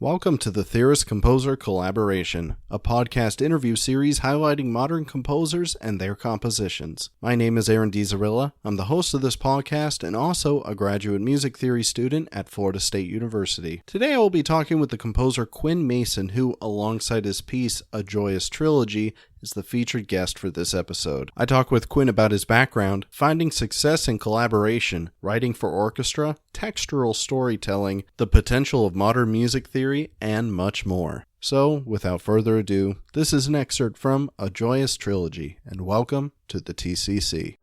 Welcome to the Theorist Composer Collaboration, a podcast interview series highlighting modern composers and their compositions. My name is Aaron DiZarilla. I'm the host of this podcast and also a graduate music theory student at Florida State University. Today I will be talking with the composer Quinn Mason, who, alongside his piece, A Joyous Trilogy, is the featured guest for this episode. I talk with Quinn about his background, finding success in collaboration, writing for orchestra, textural storytelling, the potential of modern music theory, and much more. So, without further ado, this is an excerpt from A Joyous Trilogy, and welcome to the TCC.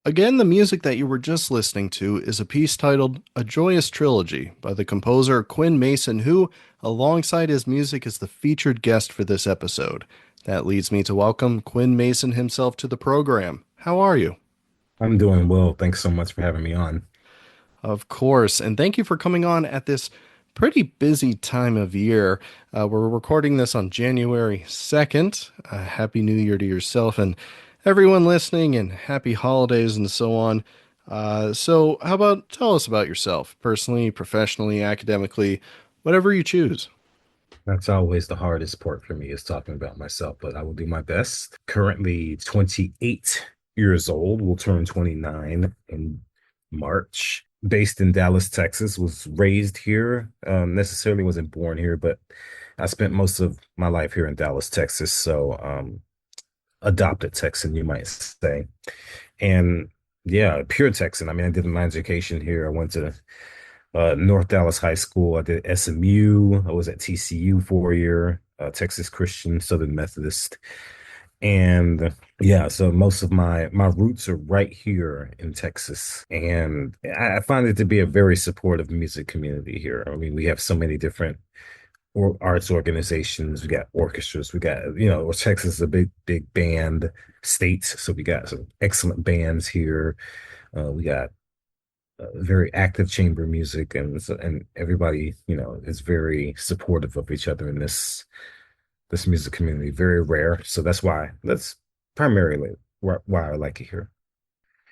Again, the music that you were just listening to is a piece titled A Joyous Trilogy by the composer Quinn Mason, who, alongside his music, is the featured guest for this episode. That leads me to welcome Quinn Mason himself to the program. How are you? I'm doing well. Thanks so much for having me on. Of course, and thank you for coming on at this pretty busy time of year. We're recording this on January 2nd. Happy New Year to yourself and everyone listening, and happy holidays and so on. So how about tell us about yourself, personally, professionally, academically, whatever you choose. That's always the hardest part for me is talking about myself, but I will do my best. Currently 28 years old, will turn 29 in March. Based in Dallas, Texas, was raised here. Necessarily wasn't born here, but I spent most of my life here in Dallas, Texas. So adopted Texan, you might say. And yeah, pure Texan. I mean, I did my education here. I went to North Dallas High School. I did SMU. I was at TCU for a year, Texas Christian Southern Methodist. And yeah, so most of my roots are right here in Texas. And I find it to be a very supportive music community here. I mean, we have so many different or arts organizations. We got orchestras. We got, Texas is a big band state. So we got some excellent bands here. We got very active chamber music, and everybody, is very supportive of each other in this music community. Very rare. So that's primarily why I like it here.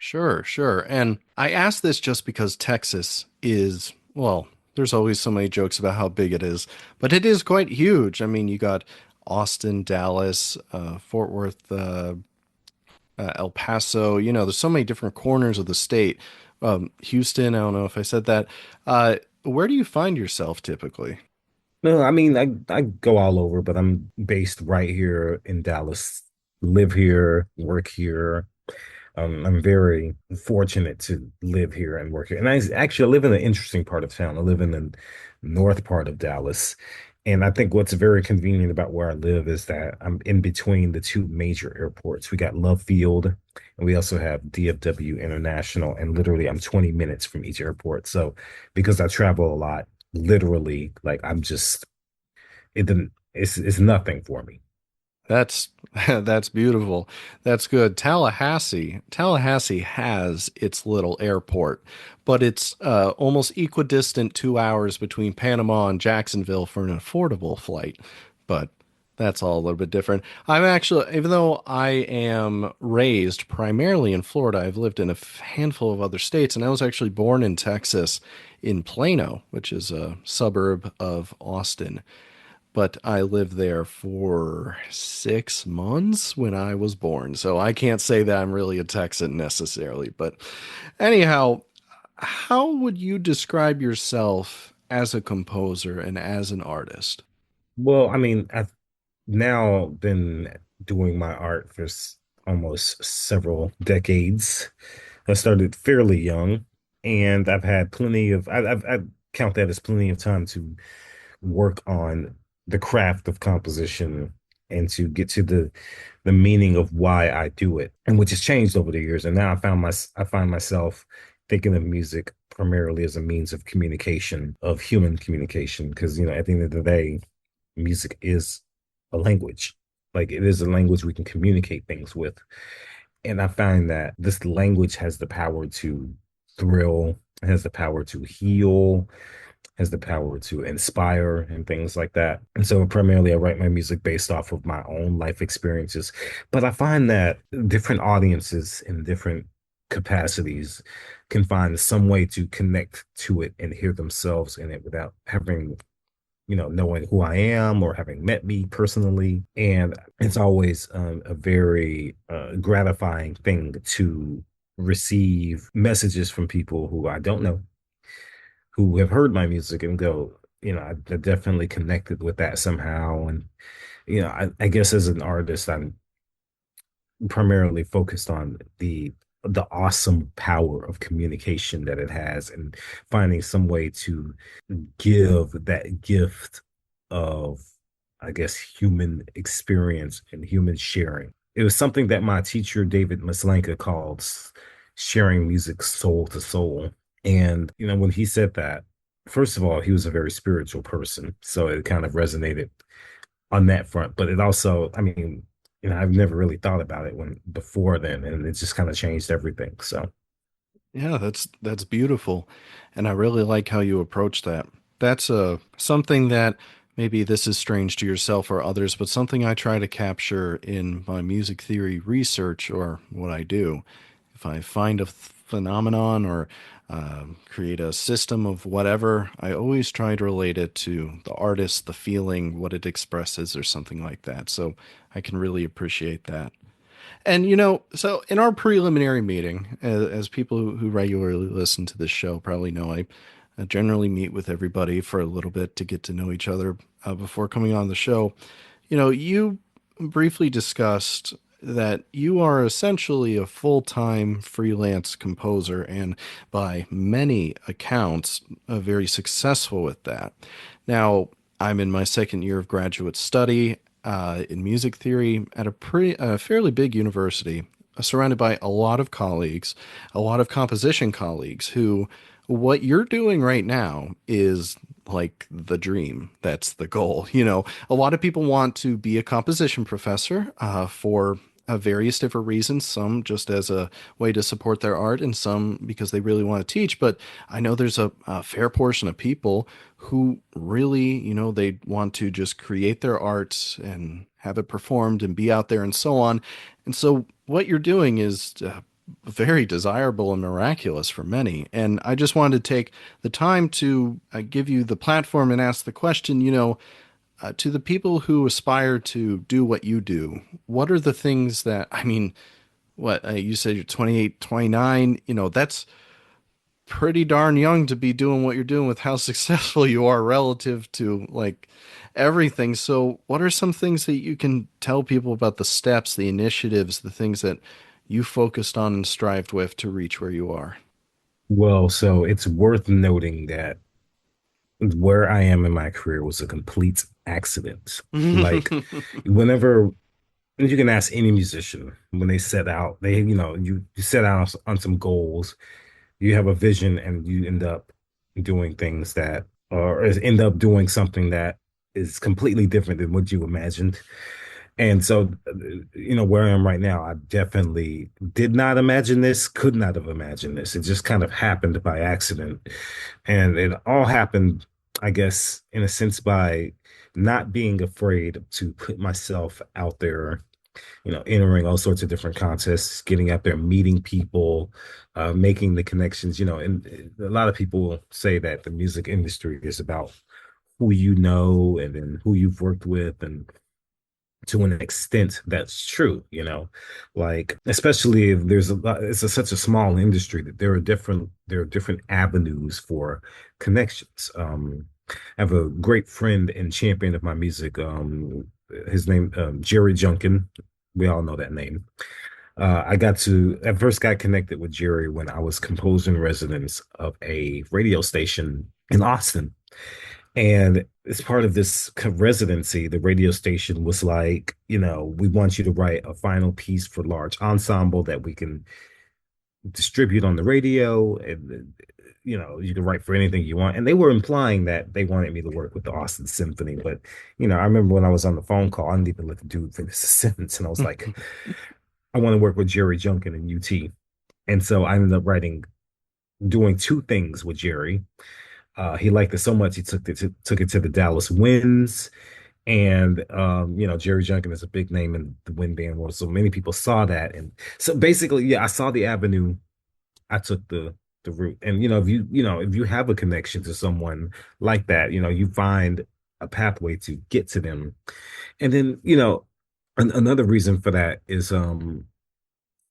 Sure, sure. And I ask this just because Texas is, well, there's always so many jokes about how big it is, but it is quite huge. I mean, you got Austin, Dallas, Fort Worth, El Paso, there's so many different corners of the state. Houston, I don't know if I said that. Where do you find yourself typically? No, I mean, I go all over, but I'm based right here in Dallas, live here, work here. I'm very fortunate to live here and work here. And actually I live in an interesting part of town. I live in the north part of Dallas. And I think what's very convenient about where I live is that I'm in between the two major airports. We got Love Field and we also have DFW International. And literally I'm 20 minutes from each airport. So because I travel a lot, literally, like I'm just it didn't it's nothing for me. That's that's beautiful. That's good. Tallahassee has its little airport, but it's almost equidistant 2 hours between Panama and Jacksonville for an affordable flight. But that's all a little bit different. I'm actually, even though I am raised primarily in Florida, I've lived in a handful of other states, and I was actually born in Texas in Plano, which is a suburb of Austin, but I lived there for 6 months when I was born. So I can't say that I'm really a Texan necessarily. But anyhow, how would you describe yourself as a composer and as an artist? Well, I mean, I've now been doing my art for almost several decades. I started fairly young, and I've had plenty of, I count that as plenty of time to work on the craft of composition and to get to the meaning of why I do it, and which has changed over the years. And now I find myself thinking of music primarily as a means of communication, of human communication, because at the end of the day, music is a language. Like it is a language we can communicate things with. And I find that this language has the power to thrill, has the power to heal, has the power to inspire and things like that. And so primarily I write my music based off of my own life experiences. But I find that different audiences in different capacities can find some way to connect to it and hear themselves in it without having knowing who I am or having met me personally. And it's always a very gratifying thing to receive messages from people who I don't know, who have heard my music and go, I definitely connected with that somehow. And, I guess as an artist, I'm primarily focused on the awesome power of communication that it has and finding some way to give that gift of, I guess, human experience and human sharing. It was something that my teacher, David Maslanka, called sharing music soul to soul. And, when he said that, first of all, he was a very spiritual person. So it kind of resonated on that front. But it also, I mean, I've never really thought about it when before then, and it just kind of changed everything. So, Yeah, that's beautiful. And I really like how you approach that. That's something that maybe this is strange to yourself or others, but something I try to capture in my music theory research or what I do. If I find a phenomenon or create a system of whatever, I always try to relate it to the artist, the feeling, what it expresses, or something like that. So I can really appreciate that. And so in our preliminary meeting, as people who regularly listen to this show probably know, I generally meet with everybody for a little bit to get to know each other before coming on the show. You briefly discussed that you are essentially a full-time freelance composer, and by many accounts, very successful with that. Now, I'm in my second year of graduate study in music theory at a fairly big university, surrounded by a lot of colleagues, a lot of composition colleagues who, what you're doing right now is like the dream. That's the goal. A lot of people want to be a composition professor for various different reasons, some just as a way to support their art, and some because they really want to teach. But I know there's a fair portion of people who really, they want to just create their art and have it performed and be out there and so on. And so what you're doing is very desirable and miraculous for many. And I just wanted to take the time to give you the platform and ask the question, to the people who aspire to do what you do, what are the things that, I mean, what you said you're 28, 29, that's pretty darn young to be doing what you're doing with how successful you are relative to like everything. So, what are some things that you can tell people about the steps, the initiatives, the things that you focused on and strived with to reach where you are? Well, so it's worth noting that where I am in my career was a complete accident. Like, whenever you can ask any musician when they set out, you set out on some goals, you have a vision, and you end up doing things that, or end up doing something that is completely different than what you imagined. And so, where I am right now, I definitely did not imagine this, could not have imagined this. It just kind of happened by accident. And it all happened, I guess, in a sense, by not being afraid to put myself out there, entering all sorts of different contests, getting out there, meeting people, making the connections, and a lot of people say that the music industry is about who you know and then who you've worked with. And to an extent that's true, like especially if there's such a small industry that there are different avenues for connections. I have a great friend and champion of my music. His name, Jerry Junkin. We all know that name. I first got connected with Jerry when I was composer in residence of a radio station in Austin. And as part of this residency, the radio station was like, we want you to write a final piece for large ensemble that we can distribute on the radio. And, you can write for anything you want. And they were implying that they wanted me to work with the Austin Symphony. But, I remember when I was on the phone call, I didn't even let the dude finish the sentence. And I was like, I want to work with Jerry Junkin and UT. And so I ended up doing two things with Jerry. He liked it so much he took it to the Dallas Winds, and Jerry Junkin is a big name in the wind band world, so many people saw that, and so basically, yeah, I saw the avenue. I took the route, and if you have a connection to someone like that, you find a pathway to get to them, and then another reason for that is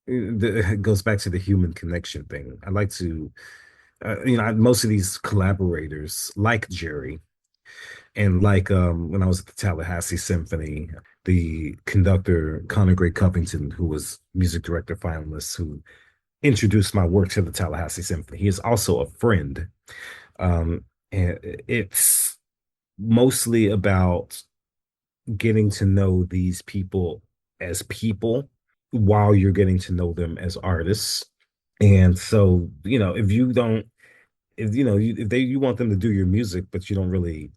it goes back to the human connection thing. I like to most of these collaborators like Jerry and like when I was at the Tallahassee Symphony, the conductor Conor Gray Covington, who was music director finalist, who introduced my work to the Tallahassee Symphony. He is also a friend. And it's mostly about getting to know these people as people while you're getting to know them as artists. And so, if you don't, if you want them to do your music, but you don't really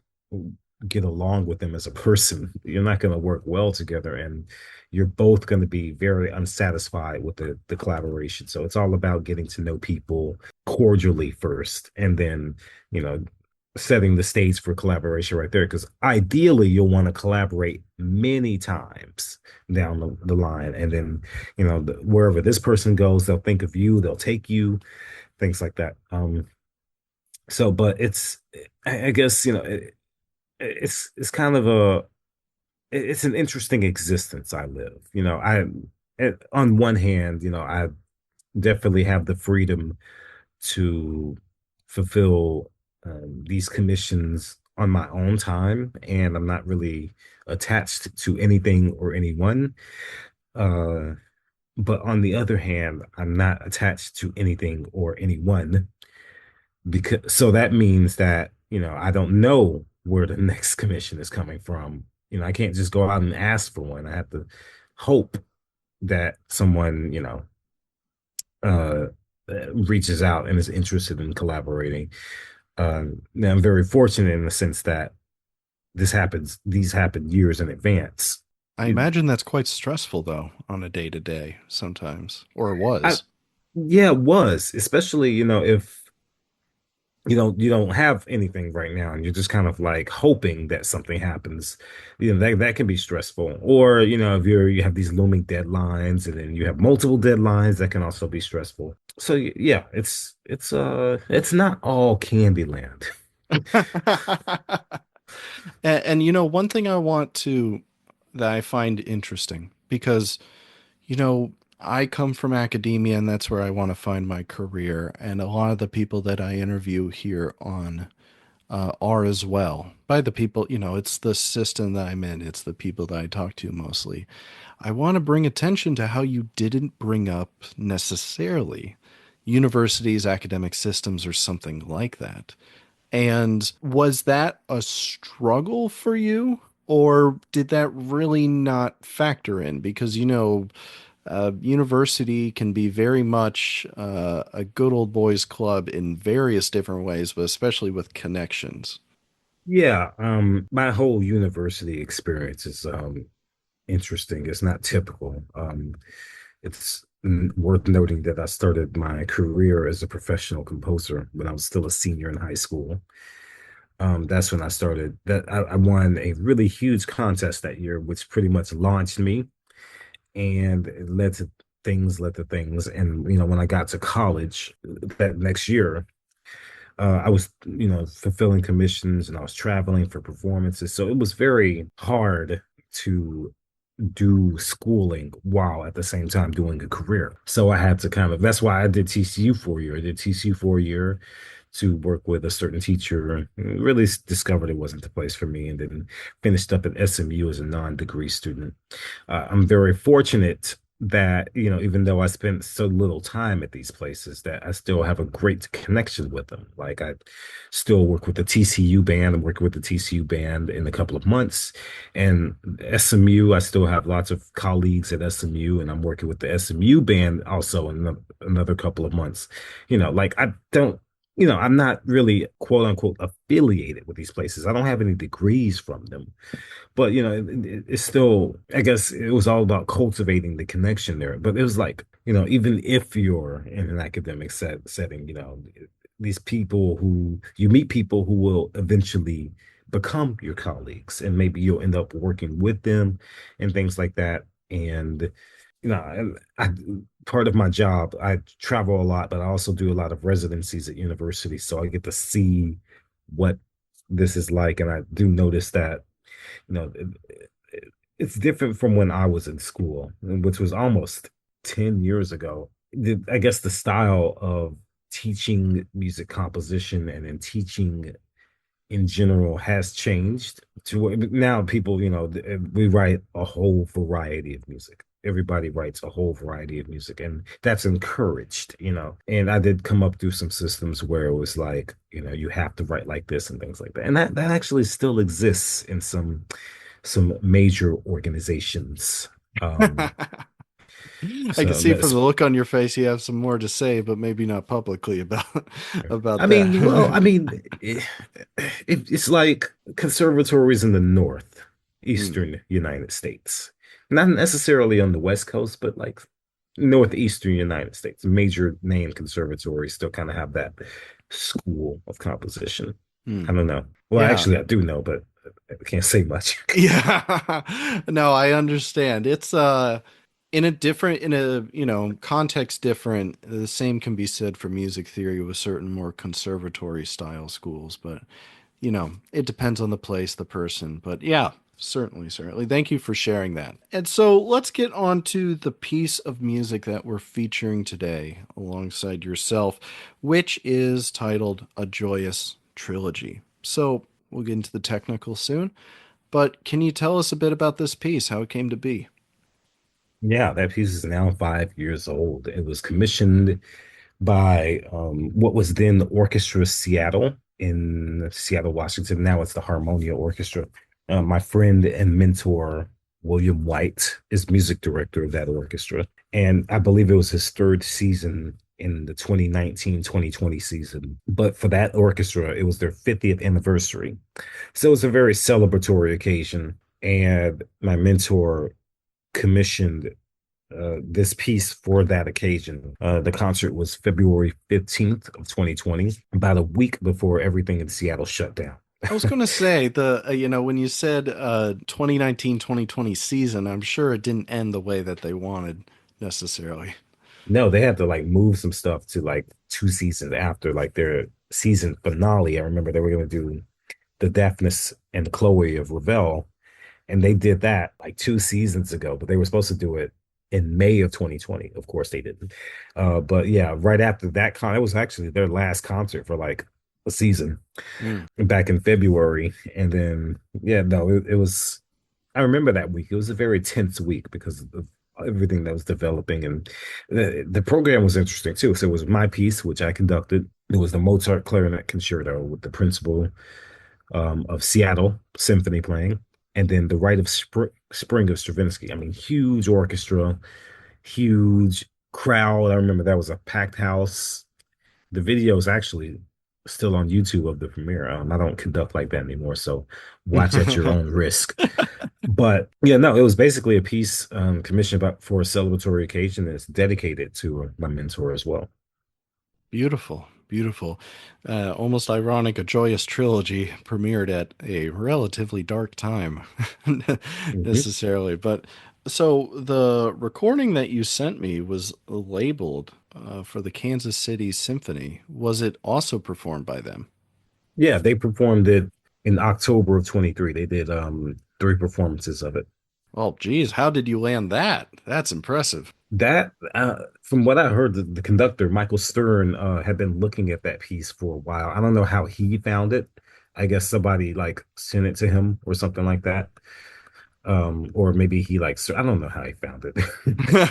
get along with them as a person, you're not going to work well together, and you're both going to be very unsatisfied with the collaboration. So it's all about getting to know people cordially first, and then you know setting the stage for collaboration right there. Because ideally, you'll want to collaborate many times down the line, and then wherever this person goes, they'll think of you, they'll take you, things like that. So, but I guess it's kind of it's an interesting existence I live. On one hand, I definitely have the freedom to fulfill these commissions on my own time, and I'm not really attached to anything or anyone. Uh, but on the other hand, I'm not attached to anything or anyone, because so that means that I don't know where the next commission is coming from. I can't just go out and ask for one. I have to hope that someone uh reaches out and is interested in collaborating. Now I'm very fortunate in the sense that these happen years in advance. I imagine that's quite stressful, though, on a day to day sometimes, or it I was. Yeah, it was, especially if you don't have anything right now, and you're just kind of like hoping that something happens. That can be stressful. Or if you have these looming deadlines, and then you have multiple deadlines, that can also be stressful. So yeah, it's not all Candyland. And one thing that I find interesting because, you know, I come from academia and that's where I want to find my career. And a lot of the people that I interview here on are as well. By the people, it's the system that I'm in, it's the people that I talk to mostly. I want to bring attention to how you didn't bring up necessarily universities, academic systems, or something like that. And was that a struggle for you? Or did that really not factor in? Because, university can be very much a good old boys club in various different ways, but especially with connections. Yeah, my whole university experience is interesting. It's not typical. It's worth noting that I started my career as a professional composer when I was still a senior in high school. That's when I started. That I won a really huge contest that year, which pretty much launched me, and it led to things. And when I got to college that next year, I was, fulfilling commissions, and I was traveling for performances. So it was very hard to do schooling while at the same time doing a career. So I had to that's why I did TCU for a year. I did TCU for a year to work with a certain teacher. Really discovered it wasn't the place for me, and then finished up at SMU as a non-degree student. I'm very fortunate that, even though I spent so little time at these places, that I still have a great connection with them. Like I still work with the TCU band. I'm working with the TCU band in a couple of months. And SMU, I still have lots of colleagues at SMU, and I'm working with the SMU band also in another couple of months. Like I don't, I'm not really quote unquote affiliated with these places. I don't have any degrees from them, but it's still, I guess it was all about cultivating the connection there. But it was like, even if you're in an academic setting, these people who you meet, people who will eventually become your colleagues, and maybe you'll end up working with them and things like that. And I part of my job, I travel a lot, but I also do a lot of residencies at universities, so I get to see what this is like. And I do notice that you know, it's different from when I was in school, which was almost 10 years ago. I guess the style of teaching music composition and in teaching in general has changed to where now people, we write a whole variety of music. Everybody writes a whole variety of music, and that's encouraged. And I did come up through some systems where it was like, you have to write like this and things like that. And that actually still exists in some major organizations. Um, I can so see from that's, the look on your face you have some more to say, but maybe not publicly about I about mean, well, I that. mean, it's like conservatories in the Hmm. northeastern United States, not necessarily on the West Coast, but like northeastern United States. Major name conservatories still kind of have that school of composition. Hmm. I don't know. Well, Yeah. actually, I do know, but I can't say much. Yeah. No, I understand. It's in a, context different. The same can be said for music theory with certain more conservatory style schools, but it depends on the place, the person. But yeah, certainly, certainly. Thank you for sharing that. And so let's get on to the piece of music that we're featuring today alongside yourself, which is titled A Joyous Trilogy. So we'll get into the technical soon, but can you tell us a bit about this piece, how it came to be? Yeah, that piece is now 5 years old. It was commissioned by what was then the Orchestra Seattle in Seattle, Washington. Now it's the Harmonia Orchestra. My friend and mentor, William White, is music director of that orchestra. And I believe it was his third season in the 2019-2020 season. But for that orchestra, it was their 50th anniversary. So it was a very celebratory occasion. And my mentor commissioned this piece for that occasion. The concert was February 15th of 2020, about a week before everything in Seattle shut down. I was going to say when you said 2019-2020 season, I'm sure it didn't end the way that they wanted necessarily. No, they had to like move some stuff to like 2 seasons after like their season finale. I remember they were going to do the Daphnis and Chloe of Ravel, and they did that like 2 seasons ago, but they were supposed to do it in May of 2020. Of course, they didn't. But yeah, right after that it was actually their last concert for like a season Mm. back in February. And then, yeah, no, it was, I remember that week. It was a very tense week because of everything that was developing. And the program was interesting too. So it was my piece, which I conducted. It was the Mozart Clarinet Concerto with the principal of Seattle Symphony playing, and then the Rite of Spring of Stravinsky. I mean, huge orchestra, huge crowd. I remember that was a packed house. The video is actually still on YouTube of the premiere. I don't conduct like that anymore, so watch at your own risk. But yeah, no, it was basically a piece commissioned for a celebratory occasion that's dedicated to my mentor as well. Beautiful, beautiful. Almost ironic, A Joyous Trilogy premiered at a relatively dark time, Mhm. necessarily. But so the recording that you sent me was labeled for the Kansas City Symphony. Was it also performed by them? Yeah, they performed it in October of 23. They did 3 performances of it. Well, geez, how did you land that? That's impressive. That, from what I heard, the conductor, Michael Stern, had been looking at that piece for a while. I don't know how he found it. I guess somebody like sent it to him or something like that. Or maybe he like, I don't know how he found it,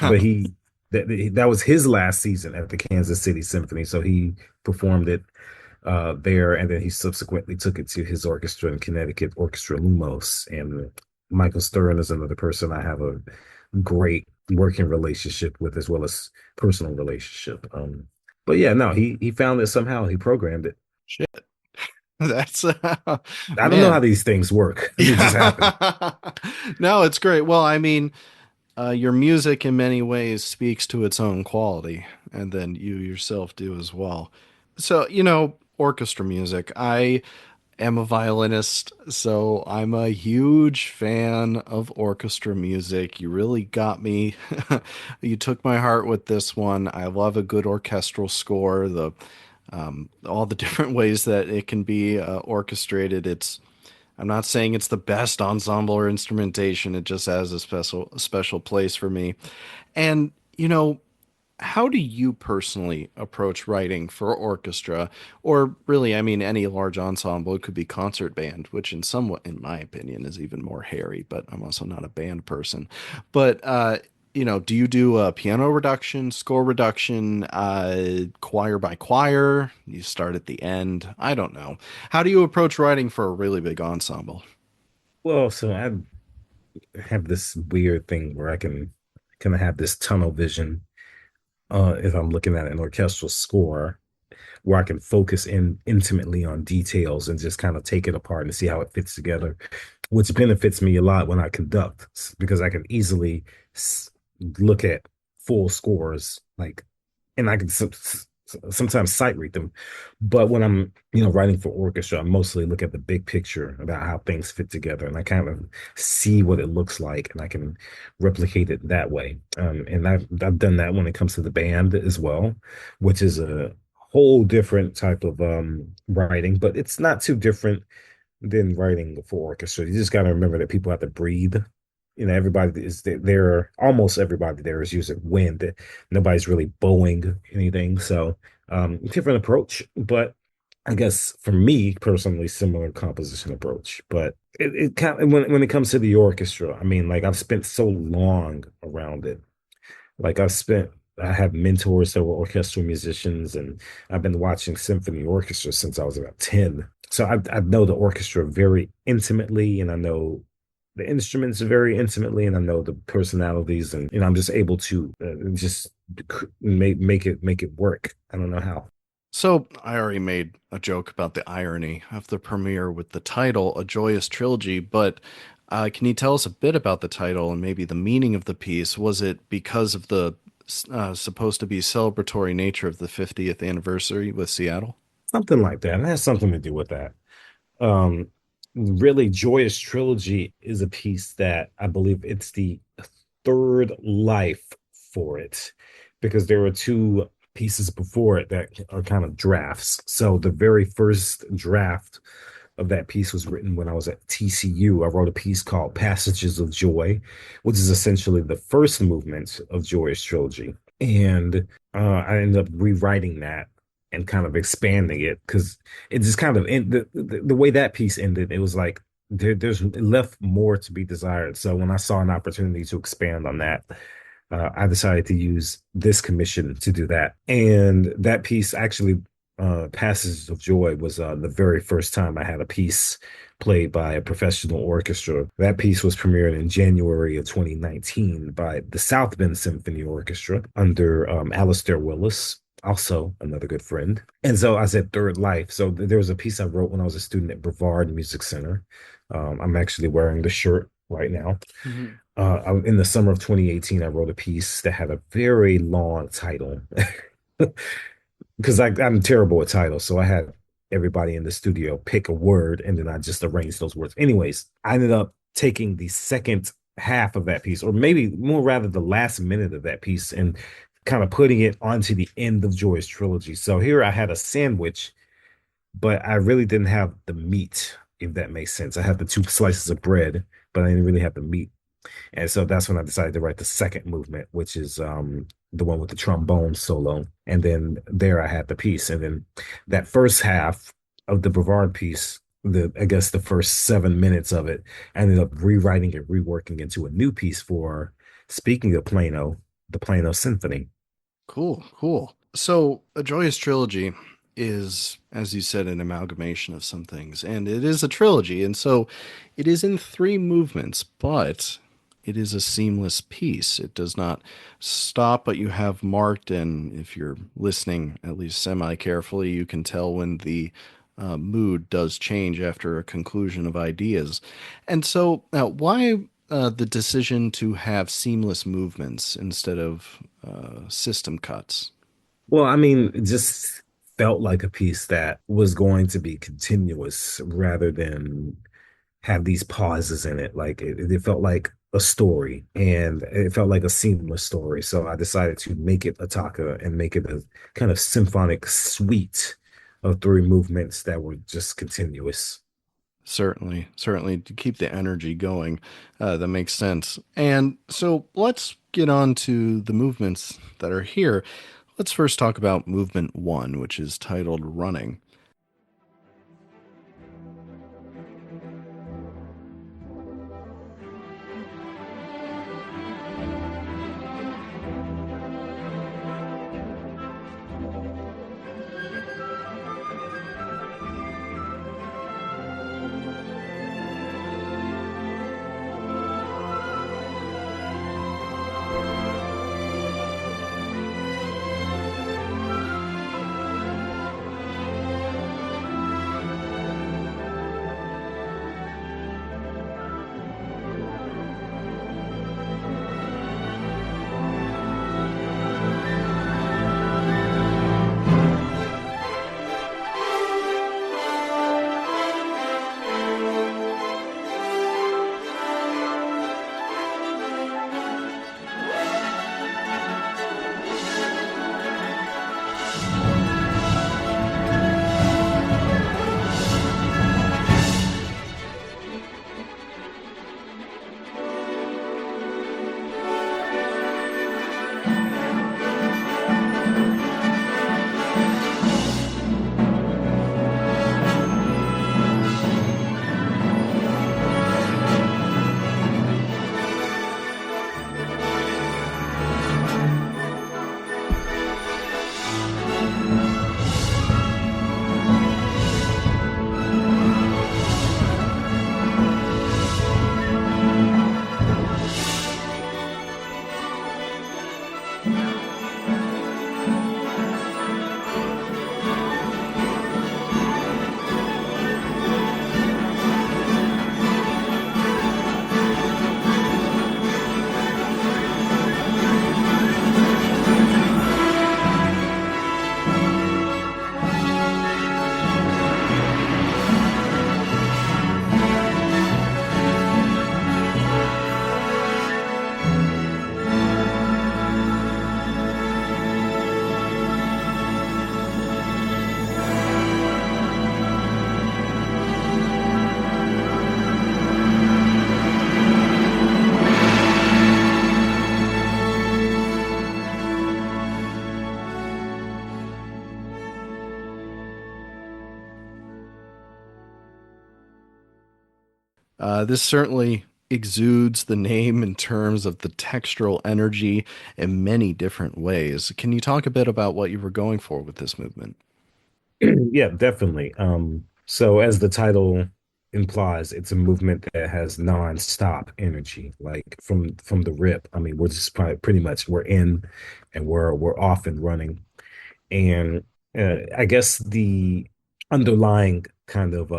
but that was his last season at the Kansas City Symphony. So he performed it there, and then he subsequently took it to his orchestra in Connecticut, Orchestra Lumos. And Michael Stern is another person I have a great working relationship with, as well as personal relationship. But yeah, no, he found it somehow. He programmed it. Shit. That's I don't know how man. these things work. They just happen. Yeah. No, it's great. Well, I mean, your music in many ways speaks to its own quality, and then you yourself do as well. So, orchestra music. I am a violinist, so I'm a huge fan of orchestra music. You really got me. You took my heart with this one. I love a good orchestral score, the all the different ways that it can be orchestrated. I'm not saying it's the best ensemble or instrumentation. It just has a special place for me. And how do you personally approach writing for orchestra, or really, I mean, any large ensemble? It could be concert band, which in my opinion, is even more hairy. But I'm also not a band person. But do you do a piano reduction, score reduction, choir by choir? You start at the end. I don't know. How do you approach writing for a really big ensemble? Well, so I have this weird thing where I can kind of have this tunnel vision if I'm looking at an orchestral score, where I can focus in intimately on details and just kind of take it apart and see how it fits together, which benefits me a lot when I conduct because I can easily look at full scores, like, and I can sometimes sight read them. But when I'm, writing for orchestra, I mostly look at the big picture about how things fit together, and I kind of see what it looks like, and I can replicate it that way. And I've done that when it comes to the band as well, which is a whole different type of writing, but it's not too different than writing for orchestra. You just got to remember that people have to breathe. Everybody is there. Almost everybody there is using wind. Nobody's really bowing anything. So, different approach, but I guess for me personally, similar composition approach. But it kind of, when it comes to the orchestra, I mean, like I've spent so long around it. Like I have mentors that were orchestral musicians, and I've been watching symphony orchestra since I was about 10. So I know the orchestra very intimately, and I know the instruments very intimately, and I know the personalities, and I'm just able to just make it work. I don't know how. So I already made a joke about the irony of the premiere with the title "A Joyous Trilogy," but Can you tell us a bit about the title and maybe the meaning of the piece? Was it because of the supposed to be celebratory nature of the 50th anniversary with Seattle? Something like that. It has something to do with that. Um, really, Joyous Trilogy is a piece that I believe it's the third life for it because there were two pieces before it that are kind of drafts. So the very first draft of that piece was written when I was at TCU. I wrote a piece called Passages of Joy, which is essentially the first movement of Joyous Trilogy. And I ended up rewriting that and kind of expanding it because it just kind of the way that piece ended, it was like there's it left more to be desired. So when I saw an opportunity to expand on that, I decided to use this commission to do that. And that piece actually, Passages of Joy, was the very first time I had a piece played by a professional orchestra. That piece was premiered in January of 2019 by the South Bend Symphony Orchestra under Alistair Willis, also another good friend. And so I said Third Life. So there was a piece I wrote when I was a student at Brevard Music Center. I'm actually wearing the shirt right now. Mhm. In the summer of 2018, I wrote a piece that had a very long title because I'm terrible at titles. So I had everybody in the studio pick a word and then I just arranged those words. Anyways, I ended up taking the second half of that piece, or maybe more rather the last minute of that piece, and kind of putting it onto the end of Joyous Trilogy. So here I had a sandwich, but I really didn't have the meat, if that makes sense. I had the two slices of bread, but I didn't really have the meat. And so that's when I decided to write the second movement, which is the one with the trombone solo. And then there I had the piece. And then that first half of the Brevard piece, I guess the first 7 minutes of it, I ended up rewriting it, reworking into a new piece for, speaking of Plano, the Plano Symphony. Cool, cool. So, A Joyous Trilogy is, as you said, an amalgamation of some things, and it is a trilogy, and so it is in three movements, but it is a seamless piece. It does not stop, but you have marked, and if you're listening at least semi carefully, you can tell when the mood does change after a conclusion of ideas. And so, why the decision to have seamless movements instead of system cuts? Well, I mean, it just felt like a piece that was going to be continuous rather than have these pauses in it. Like it felt like a story and it felt like a seamless story. So I decided to make it a taka and make it a kind of symphonic suite of three movements that were just continuous. Certainly, certainly to keep the energy going. That makes sense. And so let's get on to the movements that are here. Let's first talk about movement one, which is titled Running. This certainly exudes the name in terms of the textural energy in many different ways. Can you talk a bit about what you were going for with this movement? Yeah, definitely. So as the title implies, it's a movement that has non-stop energy, like from the rip. I mean, we're just pretty much we're in and we're off and running. And I guess the underlying kind of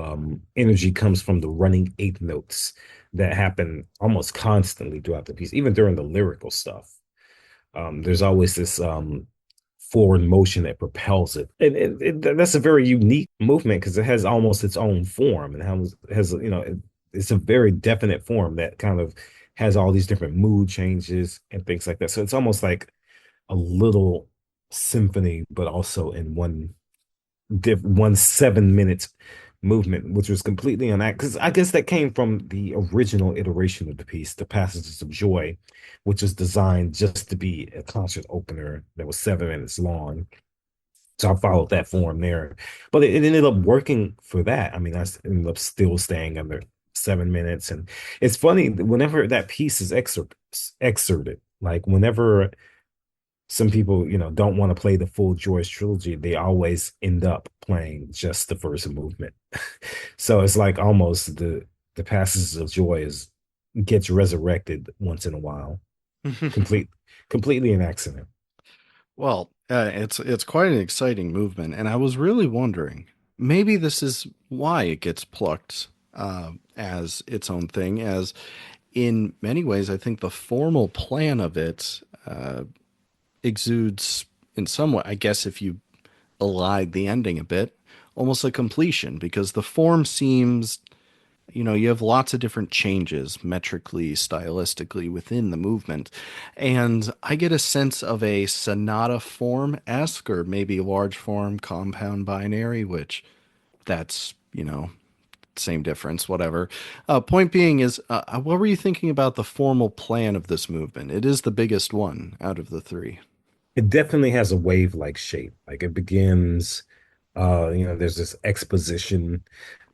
energy comes from the running eighth notes that happen almost constantly throughout the piece, even during the lyrical stuff. There's always this forward motion that propels it. And that's a very unique movement because it has almost its own form and has it's a very definite form that kind of has all these different mood changes and things like that. So it's almost like a little symphony, but also in one 7 minute movement, which was completely unact. Because I guess that came from the original iteration of the piece, The Passages of Joy, which was designed just to be a concert opener that was 7 minutes long. So I followed that form there, but it ended up working for that. I mean, ended up still staying under 7 minutes, and it's funny whenever that piece is excerpted, like whenever some people, don't want to play the full Joyous Trilogy. They always end up playing just the first movement. So it's like almost the Passages of Joy is gets resurrected once in a while. Complete Completely an accident. Well, it's quite an exciting movement, and I was really wondering, maybe this is why it gets plucked as its own thing. As in many ways, I think the formal plan of it exudes, in some way, I guess, if you elide the ending a bit, almost a completion, because the form seems, you have lots of different changes metrically, stylistically within the movement. And I get a sense of a sonata form esque, or maybe large form compound binary, which that's, same difference, whatever. Point being is, what were you thinking about the formal plan of this movement? It is the biggest one out of the three. It definitely has a wave-like shape. Like it begins, there's this exposition.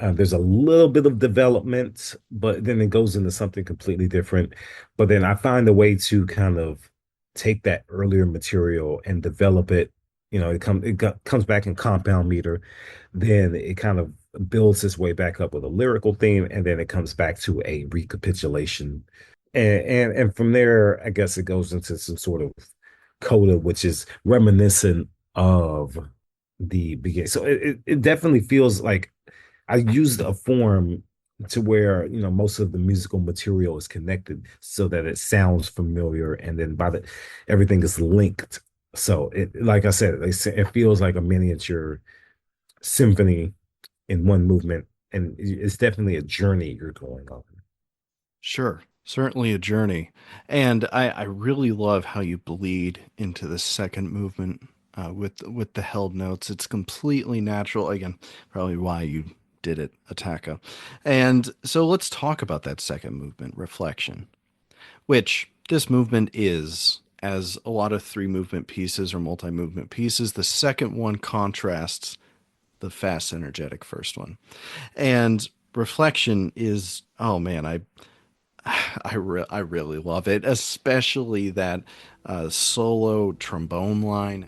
There's a little bit of development, but then it goes into something completely different. But then I find a way to kind of take that earlier material and develop it. Comes back in compound meter. Then it kind of builds its way back up with a lyrical theme, and then it comes back to a recapitulation. And from there, I guess it goes into some sort of coda, which is reminiscent of the beginning. So it definitely feels like I used a form to where, most of the musical material is connected so that it sounds familiar. And then everything is linked. So like I said, it feels like a miniature symphony in one movement. And it's definitely a journey you're going on. Sure, certainly a journey. And I really love how you bleed into the second movement with the held notes. It's completely natural. Again, probably why you did it, Attacca. And so let's talk about that second movement, reflection, which this movement is, as a lot of three movement pieces or multi movement pieces, the second one contrasts the fast, energetic first one. And reflection is, oh man, I really love it, especially that solo trombone line.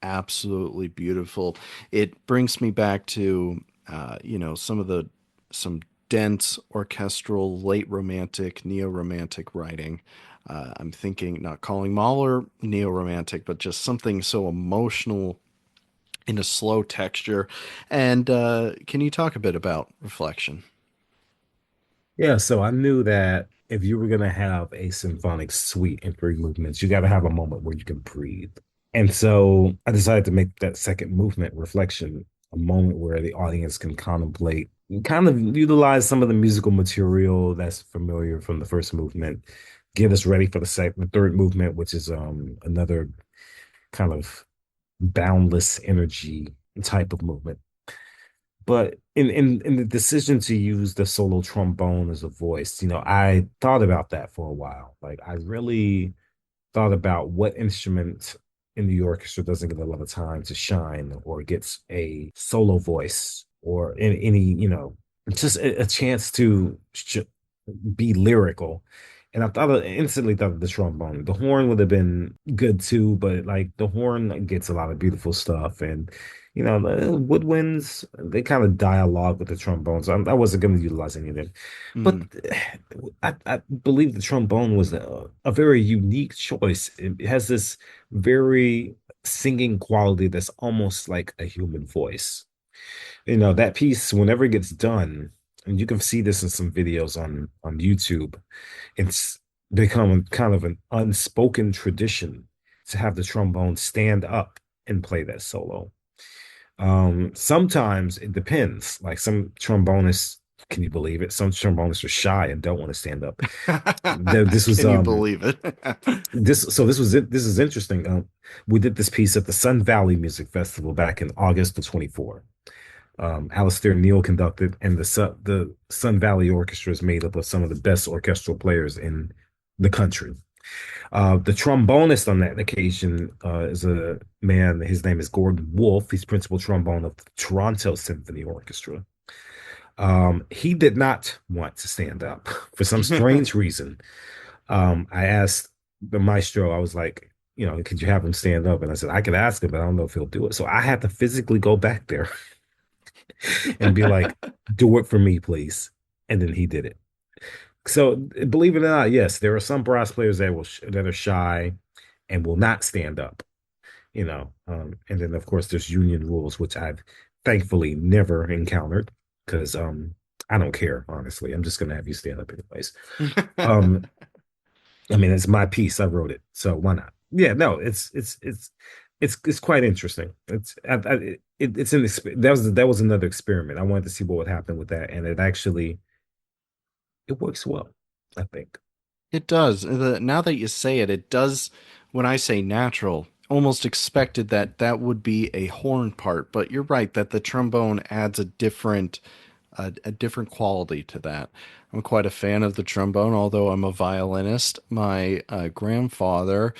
absolutely beautiful. It brings me back to, some dense orchestral, late romantic, neo-romantic writing. I'm thinking, not calling Mahler neo-romantic, but just something so emotional in a slow texture. And can you talk a bit about reflection? Yeah, so I knew that if you were going to have a symphonic suite in three movements, you got to have a moment where you can breathe. And so I decided to make that second movement, reflection, a moment where the audience can contemplate, kind of utilize some of the musical material that's familiar from the first movement, get us ready for the third movement, which is another kind of boundless energy type of movement. But in the decision to use the solo trombone as a voice, I thought about that for a while. Like I really thought about what instrument in the orchestra doesn't get a lot of time to shine or gets a solo voice or in any, just a chance to be lyrical. And instantly thought of the trombone. The horn would have been good too, but like the horn gets a lot of beautiful stuff. And, the woodwinds, they kind of dialogue with the trombones. I wasn't going to utilize any of them. But Mm, I believe the trombone was a very unique choice. It has this very singing quality that's almost like a human voice. That piece, whenever it gets done, and you can see this in some videos on YouTube, it's become kind of an unspoken tradition to have the trombone stand up and play that solo. Sometimes it depends. Like some trombonists, can you believe it? Some trombonists are shy and don't want to stand up. This was can you believe it? this is interesting. We did this piece at the Sun Valley Music Festival back in August of 24. Alistair Neal conducted, and the Sun Valley Orchestra is made up of some of the best orchestral players in the country. The trombonist on that occasion is a man. His name is Gordon Wolfe. He's principal trombone of the Toronto Symphony Orchestra. He did not want to stand up for some strange reason. I asked the maestro, I was like, could you have him stand up? And I said, I could ask him, but I don't know if he'll do it. So I had to physically go back there and be like, do it for me, please. And then he did it. So believe it or not, yes, there are some brass players that are shy and will not stand up, and then of course there's union rules, which I've thankfully never encountered because I don't care, honestly. I'm just gonna have you stand up anyways. Um, I mean, it's my piece. I wrote it, so why not? Yeah, no, it's quite interesting. It's that was another experiment. I wanted to see what would happen with that, and it works well, I think. It does. Now that you say it, it does. When I say natural, almost expected that that would be a horn part, but you're right that the trombone adds a different quality to that. I'm quite a fan of the trombone, although I'm a violinist. My grandfather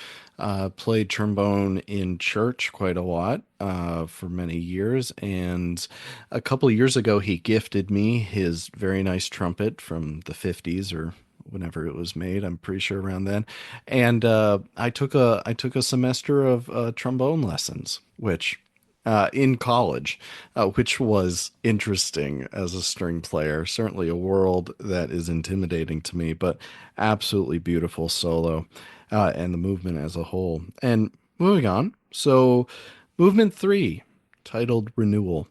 played trombone in church quite a lot for many years, and a couple of years ago, he gifted me his very nice trumpet from the 50s or whenever it was made. I'm pretty sure around then, and I took a semester of trombone lessons, which in college, which was interesting as a string player. Certainly a world that is intimidating to me, but absolutely beautiful solo and the movement as a whole. And moving on, so movement three, titled Renewal.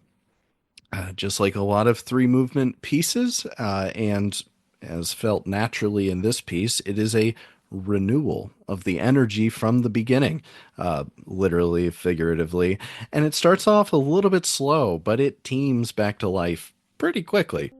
Just like a lot of three movement pieces, and as felt naturally in this piece, it is a renewal of the energy from the beginning, literally, figuratively. And it starts off a little bit slow, but it teams back to life pretty quickly.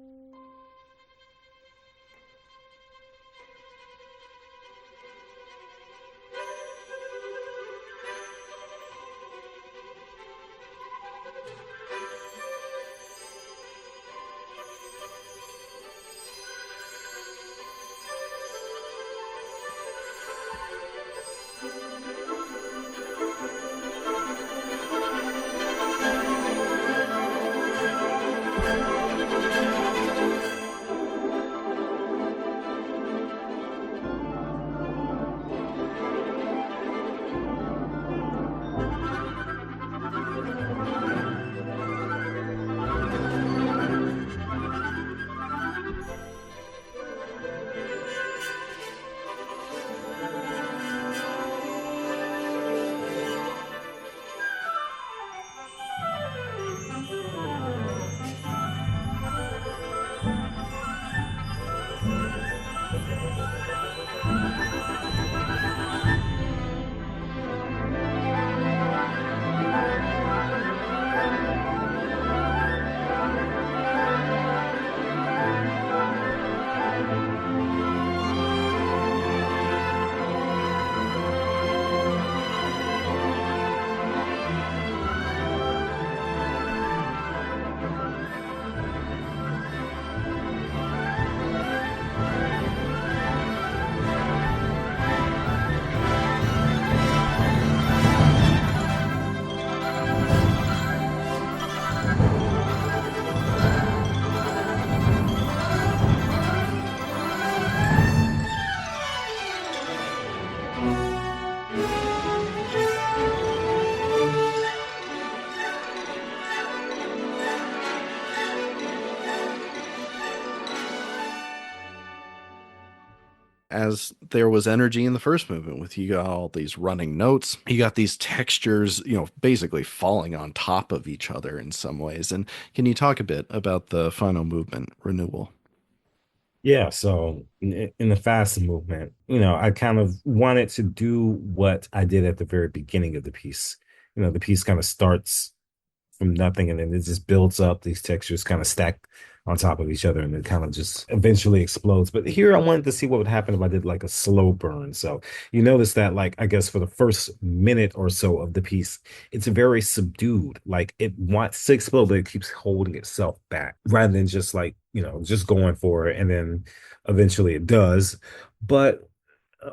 as there was energy in the first movement with you got all these running notes, you got these textures, basically falling on top of each other in some ways. And can you talk a bit about the final movement renewal? Yeah, so in the fast movement, I kind of wanted to do what I did at the very beginning of the piece. The piece kind of starts from nothing and then it just builds up. These textures kind of stack on top of each other and it kind of just eventually explodes. But here I wanted to see what would happen if I did like a slow burn. So you notice that, like, I guess for the first minute or so of the piece, it's very subdued. Like it wants to explode, but it keeps holding itself back rather than just like, just going for it. And then eventually it does. But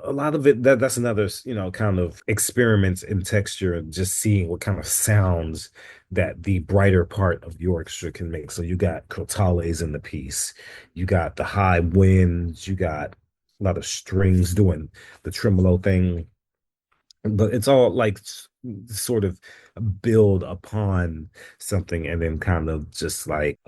a lot of it, that's another kind of experiments in texture and just seeing what kind of sounds that the brighter part of the orchestra can make. So you got crotales in the piece, you got the high winds, you got a lot of strings doing the tremolo thing, but it's all like sort of build upon something and then kind of just like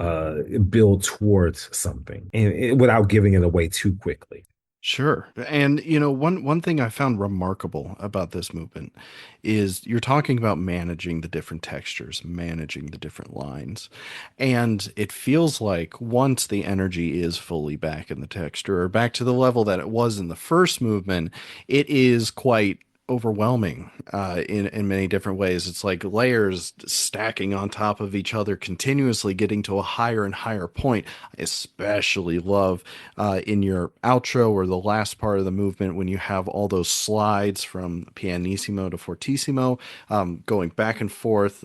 build towards something and without giving it away too quickly. Sure. And one thing I found remarkable about this movement is you're talking about managing the different textures, managing the different lines. And it feels like once the energy is fully back in the texture or back to the level that it was in the first movement, it is quite overwhelming in many different ways. It's like layers stacking on top of each other, continuously getting to a higher and higher point. I especially love in your outro or the last part of the movement when you have all those slides from pianissimo to fortissimo, going back and forth,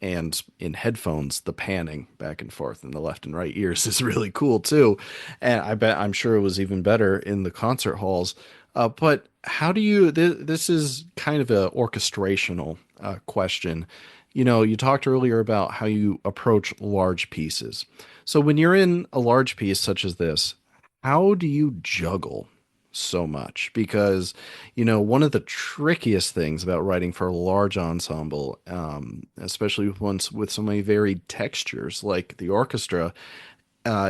and in headphones, the panning back and forth in the left and right ears is really cool too. And I'm sure it was even better in the concert halls. But how do you? This is kind of a orchestrational question. You talked earlier about how you approach large pieces. So when you're in a large piece such as this, how do you juggle so much? Because, one of the trickiest things about writing for a large ensemble, especially once with so many varied textures like the orchestra,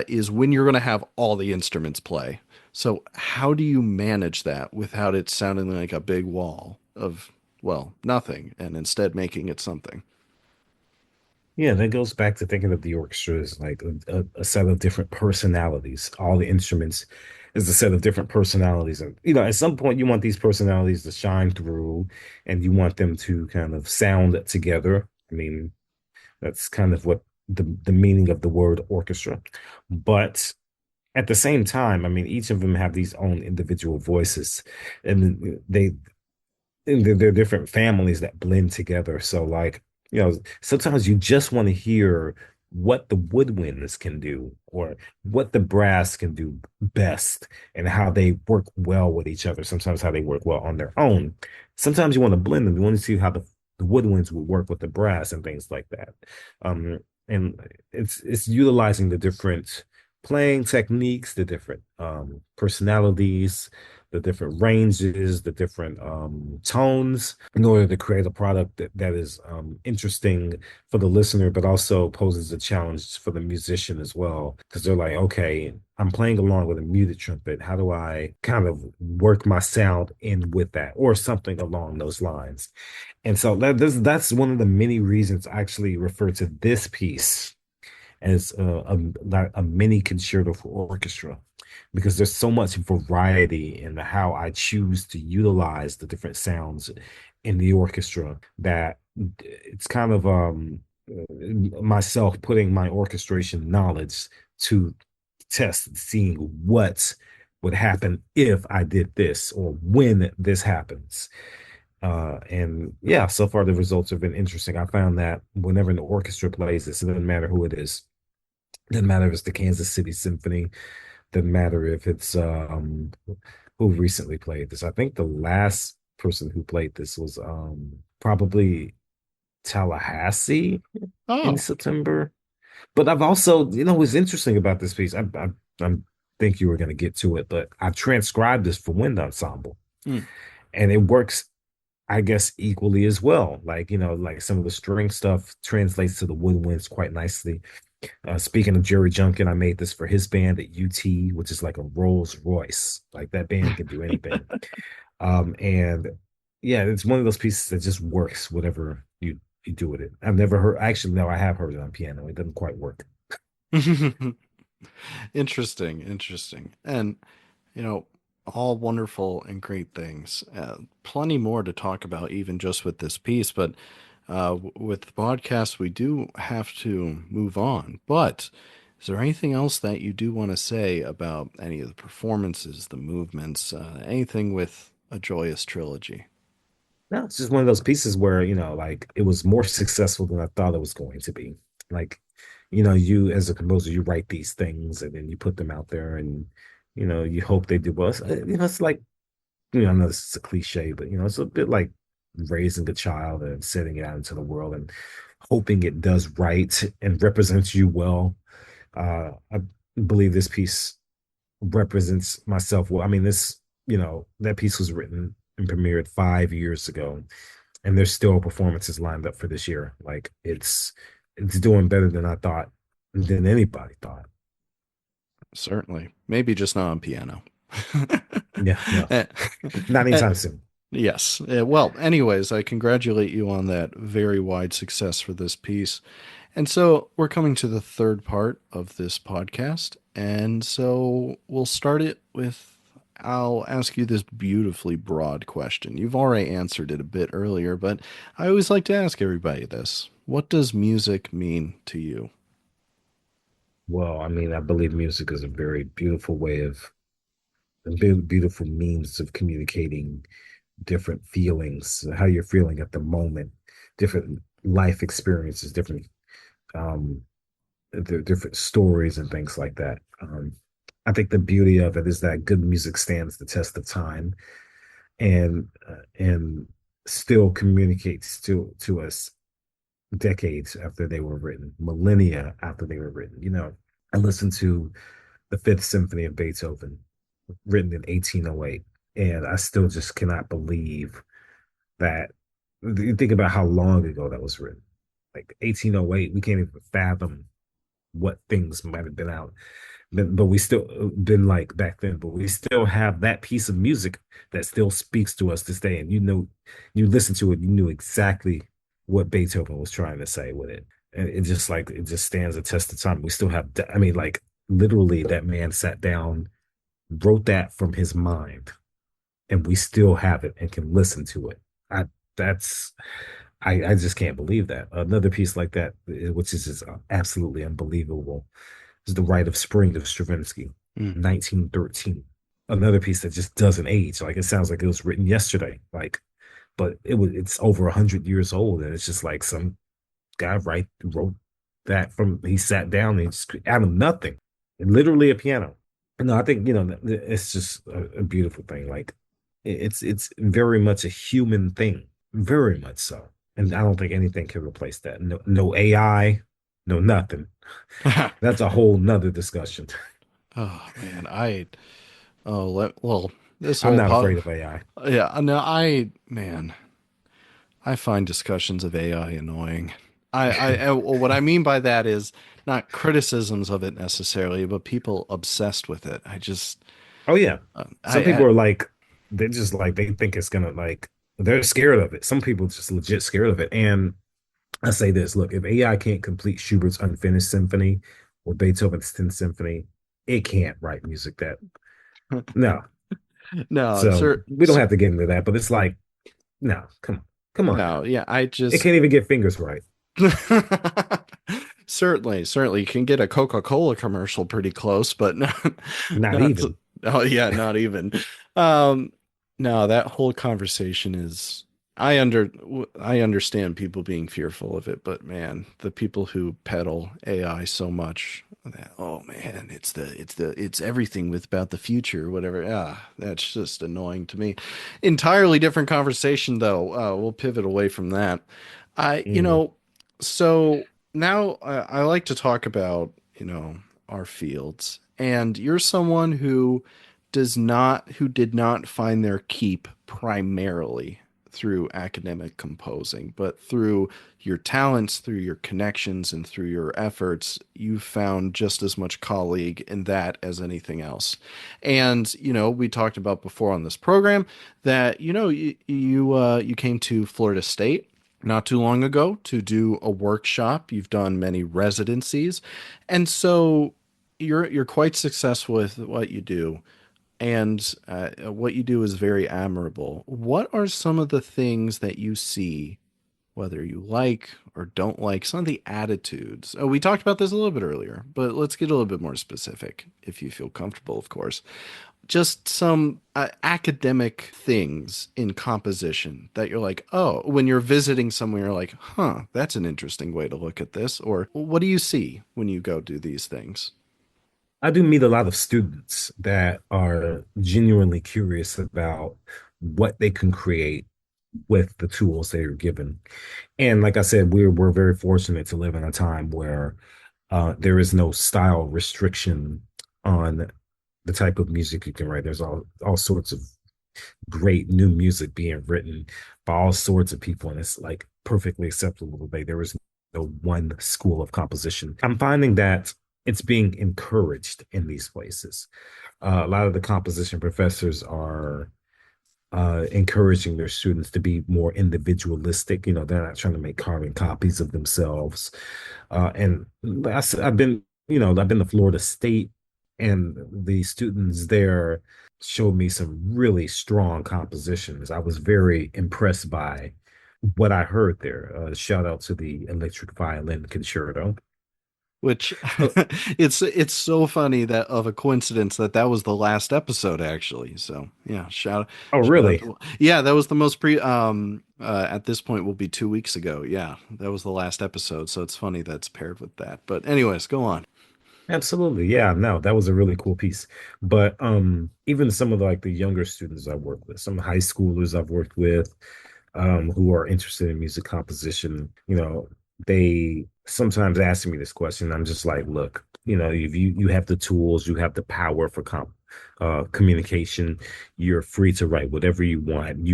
is when you're going to have all the instruments play. So how do you manage that without it sounding like a big wall of, well, nothing, and instead making it something? Yeah, that goes back to thinking of the orchestra as like a set of different personalities. All the instruments is a set of different personalities. And, at some point you want these personalities to shine through and you want them to kind of sound together. I mean, that's kind of what the meaning of the word orchestra. But at the same time, I mean, each of them have these own individual voices and they're different families that blend together. So like, sometimes you just want to hear what the woodwinds can do or what the brass can do best and how they work well with each other. Sometimes how they work well on their own. Sometimes you want to blend them. You want to see how the woodwinds would work with the brass and things like that. Um, and it's utilizing the different playing techniques, the different personalities, the different ranges, the different tones in order to create a product that is interesting for the listener, but also poses a challenge for the musician as well. Because they're like, okay, I'm playing along with a muted trumpet. How do I kind of work my sound in with that or something along those lines? And so that's one of the many reasons I actually refer to this piece as a mini concerto for orchestra because there's so much variety in how I choose to utilize the different sounds in the orchestra that it's kind of myself putting my orchestration knowledge to test, seeing what would happen if I did this or when this happens. And yeah, so far the results have been interesting. I found that whenever an orchestra plays this, it doesn't matter who it is. Doesn't matter if it's the Kansas City Symphony. Doesn't matter if it's who recently played this. I think the last person who played this was probably Tallahassee in Oh, September. But I've also, what's interesting about this piece, I think you were going to get to it, but I transcribed this for wind ensemble, hmm. and it works I guess equally as well. Like, like some of the string stuff translates to the woodwinds quite nicely. Speaking of Jerry Junkin, I made this for his band at UT, which is like a Rolls Royce. Like that band can do anything. And yeah, it's one of those pieces that just works whatever you do with it. I've never heard, actually, no, I have heard it on piano. It doesn't quite work. Interesting, interesting. And, you know, all wonderful and great things. Plenty more to talk about, even just with this piece. But with the podcast, we do have to move on. But is there anything else that you do want to say about any of the performances, the movements, anything with A Joyous Trilogy? No, it's just one of those pieces where, like it was more successful than I thought it was going to be. Like, you as a composer, you write these things and then you put them out there and, you hope they do well. It's like, I know this is a cliche, but, it's a bit like raising a child and setting it out into the world and hoping it does right and represents you well. I believe this piece represents myself well. I mean, that piece was written and premiered 5 years ago, and there's still performances lined up for this year. Like it's doing better than I thought, than anybody thought. Certainly. Maybe just not on piano. Yeah, no, Eh, not eh, anytime soon. yes. Well, anyways, I congratulate you on that very wide success for this piece. And so we're coming to the third part of this podcast. And so we'll start it with I'll ask you this beautifully broad question. You've already answered it a bit earlier, but I always like to ask everybody this. What does music mean to you? Well, I mean, I believe music is a very beautiful way of a beautiful means of communicating different feelings, how you're feeling at the moment, different life experiences, different um different stories and things like that. I think the beauty of it is that good music stands the test of time and still communicates to us decades after they were written, millennia after they were written. I listened to the Fifth Symphony of Beethoven, written in 1808, and I still just cannot believe that. You think about how long ago that was written, like 1808. We can't even fathom what things might have been out. But we still been like back then, but we still have that piece of music that still speaks to us this day. And you listen to it, you knew exactly what Beethoven was trying to say with it. And it just stands a test of time. We still have, I mean, like literally that man sat down, wrote that from his mind, and we still have it and can listen to it. That's, I just can't believe that. Another piece like that, which is just absolutely unbelievable, is The Rite of Spring of Stravinsky, Mm. 1913. Another piece that just doesn't age. Like it sounds like it was written yesterday. Like, but it's over 100 years old, and it's just like some guy wrote that from he sat down and just out of nothing, literally a piano. No, I think it's just a beautiful thing. Like it's very much a human thing, very much so. And I don't think anything can replace that. No, no AI, no nothing. That's a whole nother discussion. Oh man, well, this I'm whole not pot. afraid of AI. Yeah, no, I find discussions of AI annoying. Well, what I mean by that is not criticisms of it necessarily, but people obsessed with it. Oh yeah. Some people I are like, they're just like they think it's gonna like they're scared of it. Some people just legit scared of it. And I say this, look, if AI can't complete Schubert's Unfinished Symphony or Beethoven's 10th Symphony, it can't write music that no. no, So sir, we don't have to get into that, but it's like, no, come on. Come on no, now. yeah, It can't even get fingers right. certainly, you can get a Coca-Cola commercial pretty close, but Not not, even. oh yeah, not even. Um, no, that whole conversation is, I understand people being fearful of it, but man, the people who peddle AI so much, oh man, it's everything with about the future, whatever. That's just annoying to me. Entirely different conversation though. We'll pivot away from that. I, you Mhm. know, so now I like to talk about, our fields. And you're someone who did not find their keep primarily through academic composing, but through your talents, through your connections, and through your efforts, you've found just as much colleague in that as anything else. And, we talked about before on this program that, you came to Florida State not too long ago to do a workshop. You've done many residencies. And so you're quite successful with what you do, and what you do is very admirable. What are some of the things that you see, whether you like or don't like, some of the attitudes? Oh, we talked about this a little bit earlier, but let's get a little bit more specific, if you feel comfortable, of course. Just some academic things in composition that you're like, oh, when you're visiting somewhere, you're like, huh, that's an interesting way to look at this. Or what do you see when you go do these things? I do meet a lot of students that are genuinely curious about what they can create with the tools they are given. And like I said, we're very fortunate to live in a time where there is no style restriction on the type of music you can write. There's all sorts of great new music being written by all sorts of people, and it's like perfectly acceptable today. There is no one school of composition. I'm finding that it's being encouraged in these places. A lot of the composition professors are encouraging their students to be more individualistic. They're not trying to make carbon copies of themselves. And I've been, I've been to Florida State, and the students there showed me some really strong compositions. I was very impressed by what I heard there. Shout out to the electric violin concerto. Which Uh, it's so funny that of a coincidence that was the last episode actually. So yeah, oh, shout out really? to, yeah, that was the most pre at this point will be 2 weeks ago. Yeah, that was the last episode. So it's funny that's paired with that. But anyways, go on. Absolutely. Yeah, no, that was a really cool piece. But even some of the younger students I work with, some high schoolers I've worked with, who are interested in music composition, they sometimes ask me this question. I'm just like, look, if you have the tools, you have the power for communication, you're free to write whatever you want.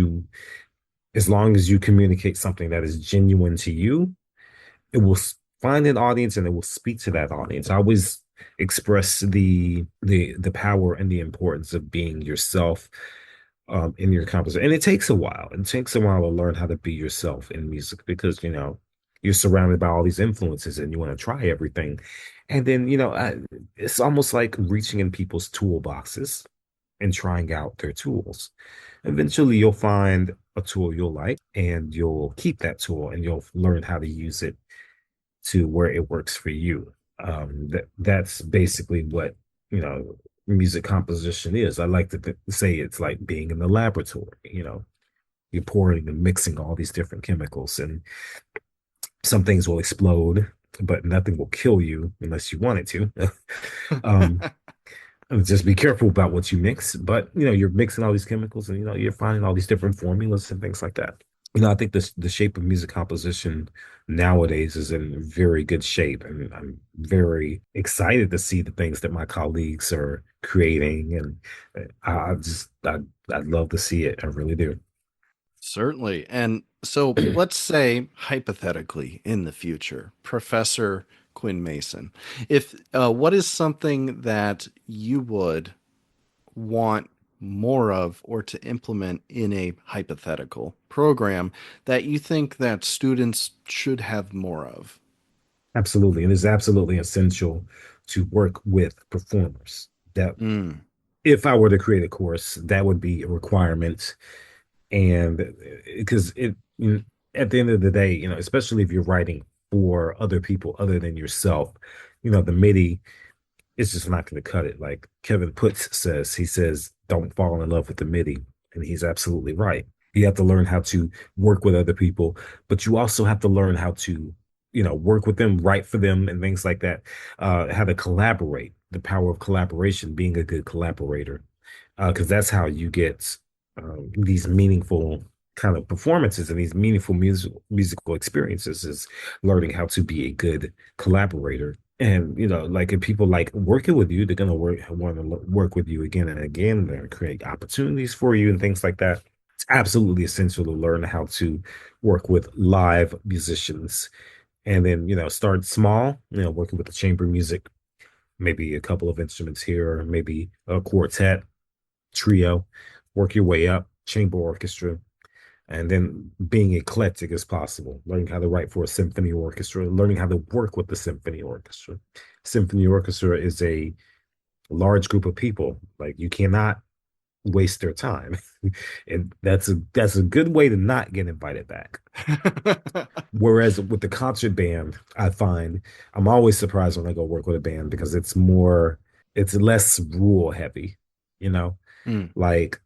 As long as you communicate something that is genuine to you, it will find an audience and it will speak to that audience. I always express the power and the importance of being yourself in your composition. And it takes a while. It takes a while to learn how to be yourself in music because you're surrounded by all these influences and you want to try everything. And then it's almost like reaching in people's toolboxes and trying out their tools. Eventually, you'll find a tool you'll like, and you'll keep that tool, and you'll learn how to use it to where it works for you. That's basically what music composition is. I like to say it's like being in the laboratory. You're pouring and mixing all these different chemicals, and some things will explode, but nothing will kill you unless you want it to. um, just be careful about what you mix. But you're mixing all these chemicals, and you're finding all these different formulas and things like that. I think the shape of music composition nowadays is in very good shape, and I'm very excited to see the things that my colleagues are creating, and I'd love to see it. I really do. Certainly. And so let's say, hypothetically, in the future, Professor Quinn Mason, if what is something that you would want more of or to implement in a hypothetical program that you think that students should have more of? Absolutely, and it's absolutely essential to work with performers. That Mm. if I were to create a course, that would be a requirement. And because at the end of the day, especially if you're writing for other people other than yourself, the MIDI is just not going to cut it. Like Kevin Putz says, he says, don't fall in love with the MIDI. And he's absolutely right. You have to learn how to work with other people, but you also have to learn how to, work with them, write for them, and things like that. How to collaborate, the power of collaboration, being a good collaborator, because that's how you get these meaningful kind of performances and these meaningful musical experiences is learning how to be a good collaborator. And like if people like working with you, they're gonna want to work with you again and again. They're gonna create opportunities for you and things like that. absolutely essential to learn how to work with live musicians. And then, start small, working with the chamber music, maybe a couple of instruments here, maybe a quartet, trio, work your way up, chamber orchestra, and then being eclectic as possible, learning how to write for a symphony orchestra, learning how to work with the symphony orchestra. Symphony orchestra is a large group of people. Like you cannot waste their time. And that's a good way to not get invited back. Whereas with the concert band, I find I'm always surprised when I go work with a band because it's less rule heavy, you know, Mm, like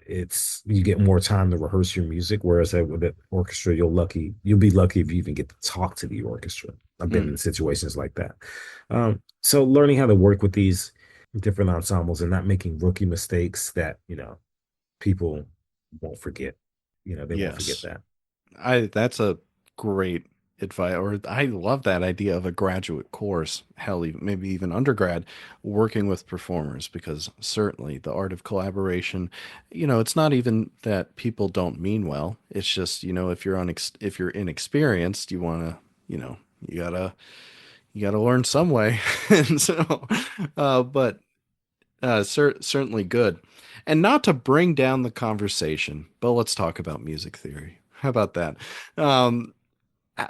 it's you get more time to rehearse your music, whereas with the orchestra, you'll be lucky if you even get to talk to the orchestra. I've been mm. in situations like that. So learning how to work with these different ensembles and not making rookie mistakes that, people won't forget. They won't forget Yes. that. That's a great advice, or I love that idea of a graduate course, hell, maybe even undergrad, working with performers, because certainly the art of collaboration, it's not even that people don't mean well. It's just, if you're inexperienced, you want to, you know, you gotta learn some way. And so, but certainly good. And not to bring down the conversation, but let's talk about music theory. How about that? Um,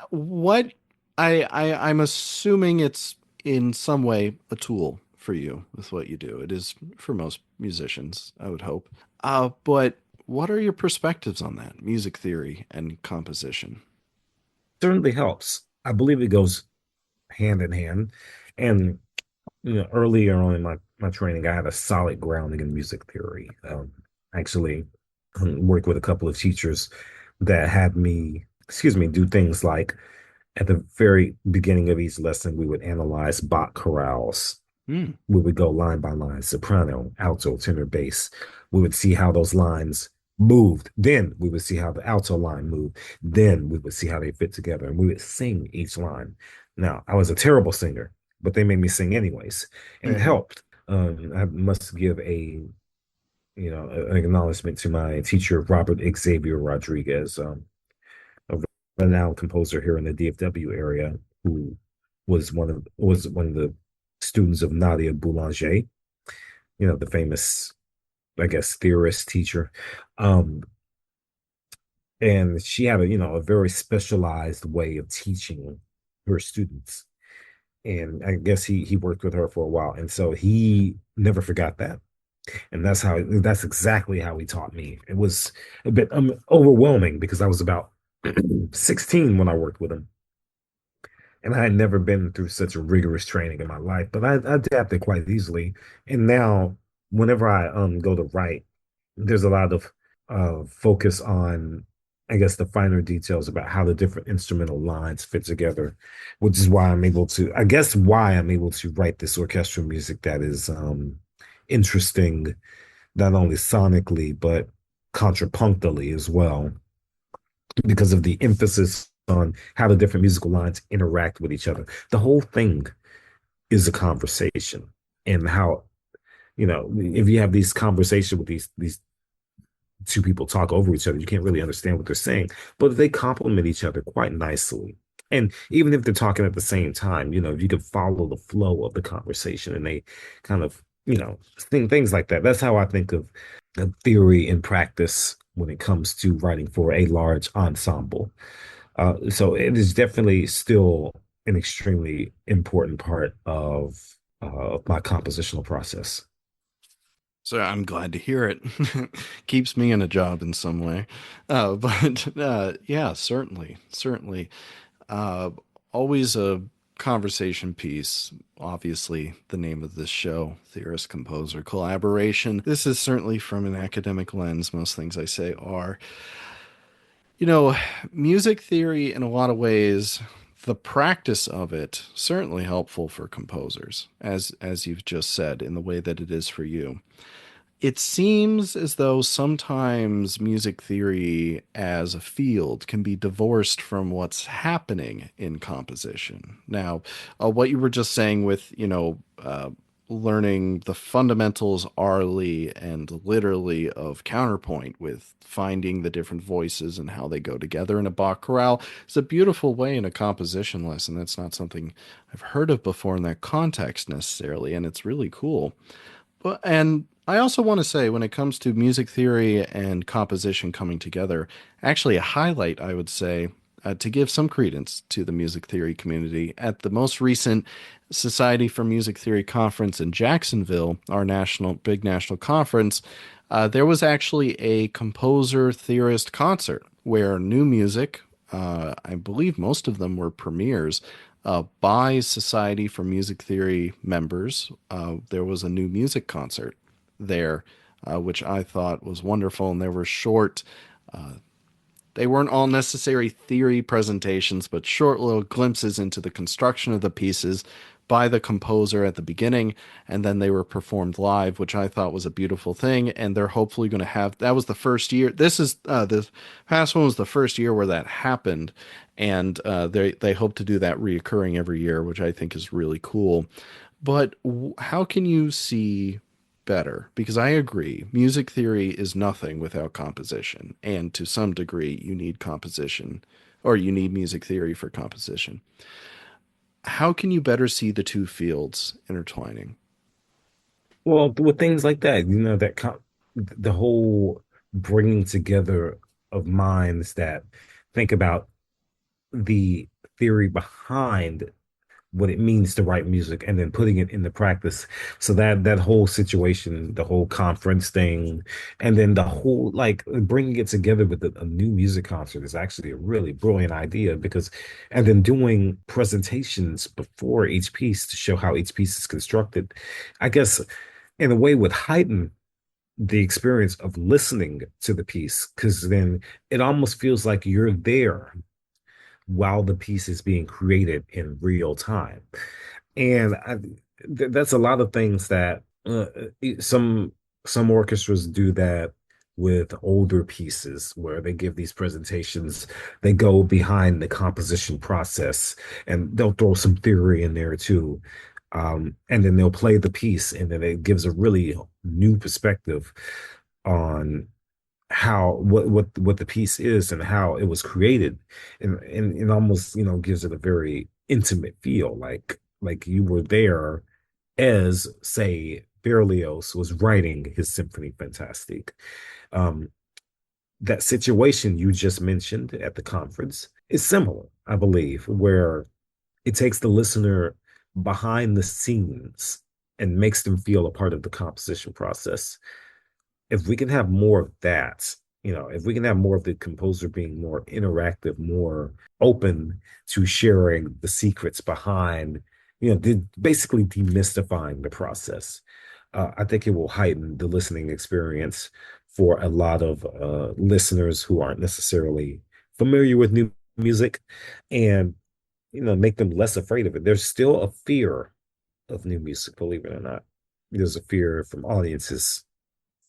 what I'm assuming it's in some way a tool for you with what you do. It is for most musicians, I would hope. But what are your perspectives on that, music theory and composition? Certainly helps. I believe it goes hand in hand. And earlier on in my training, I had a solid grounding in music theory. Actually, worked with a couple of teachers that had me, excuse me, do things like at the very beginning of each lesson, we would analyze Bach chorales. Hmm. We would go line by line, soprano, alto, tenor, bass. We would see how those lines moved. Then we would see how the alto line moved. Then we would see how they fit together, and we would sing each line. Now, I was a terrible singer, but they made me sing anyways, and it helped. I must give an acknowledgement to my teacher, Robert Xavier Rodriguez, a renowned composer here in the DFW area, who was one of the students of Nadia Boulanger, the famous, I guess, theorist teacher. Um, and she had a very specialized way of teaching her students. And I guess he worked with her for a while. And so he never forgot that. And that's exactly how he taught me. It was a bit overwhelming because I was about 16 when I worked with him. And I had never been through such a rigorous training in my life, but I adapted quite easily. And now, whenever I go to write, there's a lot of focus on, I guess, the finer details about how the different instrumental lines fit together, which is why I guess, why I'm able to write this orchestral music that is interesting, not only sonically but contrapunctally as well, because of the emphasis on how the different musical lines interact with each other. The whole thing is a conversation, and how, if you have these conversations with these two people talk over each other, you can't really understand what they're saying, but they complement each other quite nicely. And even if they're talking at the same time, you can follow the flow of the conversation, and they kind of, things like that. That's how I think of theory and practice when it comes to writing for a large ensemble. So it is definitely still an extremely important part of my compositional process. So I'm glad to hear it. Keeps me in a job in some way. But yeah, certainly, certainly. Uh, Always a conversation piece. Obviously, the name of this show, Theorist Composer Collaboration. This is certainly from an academic lens. Most things I say are, you know, music theory in a lot of ways. The practice of it certainly helpful for composers, as you've just said, in the way that it is for you. It seems as though sometimes music theory as a field can be divorced from what's happening in composition. Now, what you were just saying with, learning the fundamentals orally and literally of counterpoint with finding the different voices and how they go together in a Bach chorale. It's a beautiful way in a composition lesson. That's not something I've heard of before in that context necessarily, and it's really cool. But and I also want to say when it comes to music theory and composition coming together, actually a highlight I would say to give some credence to the music theory community at the most recent Society for Music Theory conference in Jacksonville, our national big national conference. There was actually a composer theorist concert where new music, I believe most of them were premieres, by Society for Music Theory members. There was a new music concert there, which I thought was wonderful. And there were short, they weren't all necessary theory presentations, but short little glimpses into the construction of the pieces by the composer at the beginning, and then they were performed live, which I thought was a beautiful thing. And they're hopefully going to have, that was the first year. This past one was the first year where that happened, and they hope to do that reoccurring every year, which I think is really cool. But how can you see better? Because I agree, music theory is nothing without composition, and to some degree, you need composition, or you need music theory for composition. How can you better see the two fields intertwining? Well, with things like that, the whole bringing together of minds that think about the theory behind what it means to write music and then putting it into practice. So that whole situation, the whole conference thing, and then the whole like bringing it together with a new music concert is actually a really brilliant idea because, and then doing presentations before each piece to show how each piece is constructed, I guess in a way would heighten the experience of listening to the piece because then it almost feels like you're there while the piece is being created in real time. And that's a lot of things that some orchestras do that with older pieces where they give these presentations. They go behind the composition process and they'll throw some theory in there too. And then they'll play the piece, and then it gives a really new perspective on how what the piece is and how it was created and it almost gives it a very intimate feel like you were there as say Berlioz was writing his Symphony Fantastique. um that situation you just mentioned at the conference is similar, I believe, where it takes the listener behind the scenes and makes them feel a part of the composition process. If we can have more of that, if we can have more of the composer being more interactive, more open to sharing the secrets behind, basically demystifying the process, I think it will heighten the listening experience for a lot of listeners who aren't necessarily familiar with new music and, make them less afraid of it. There's still a fear of new music, believe it or not. There's a fear from audiences,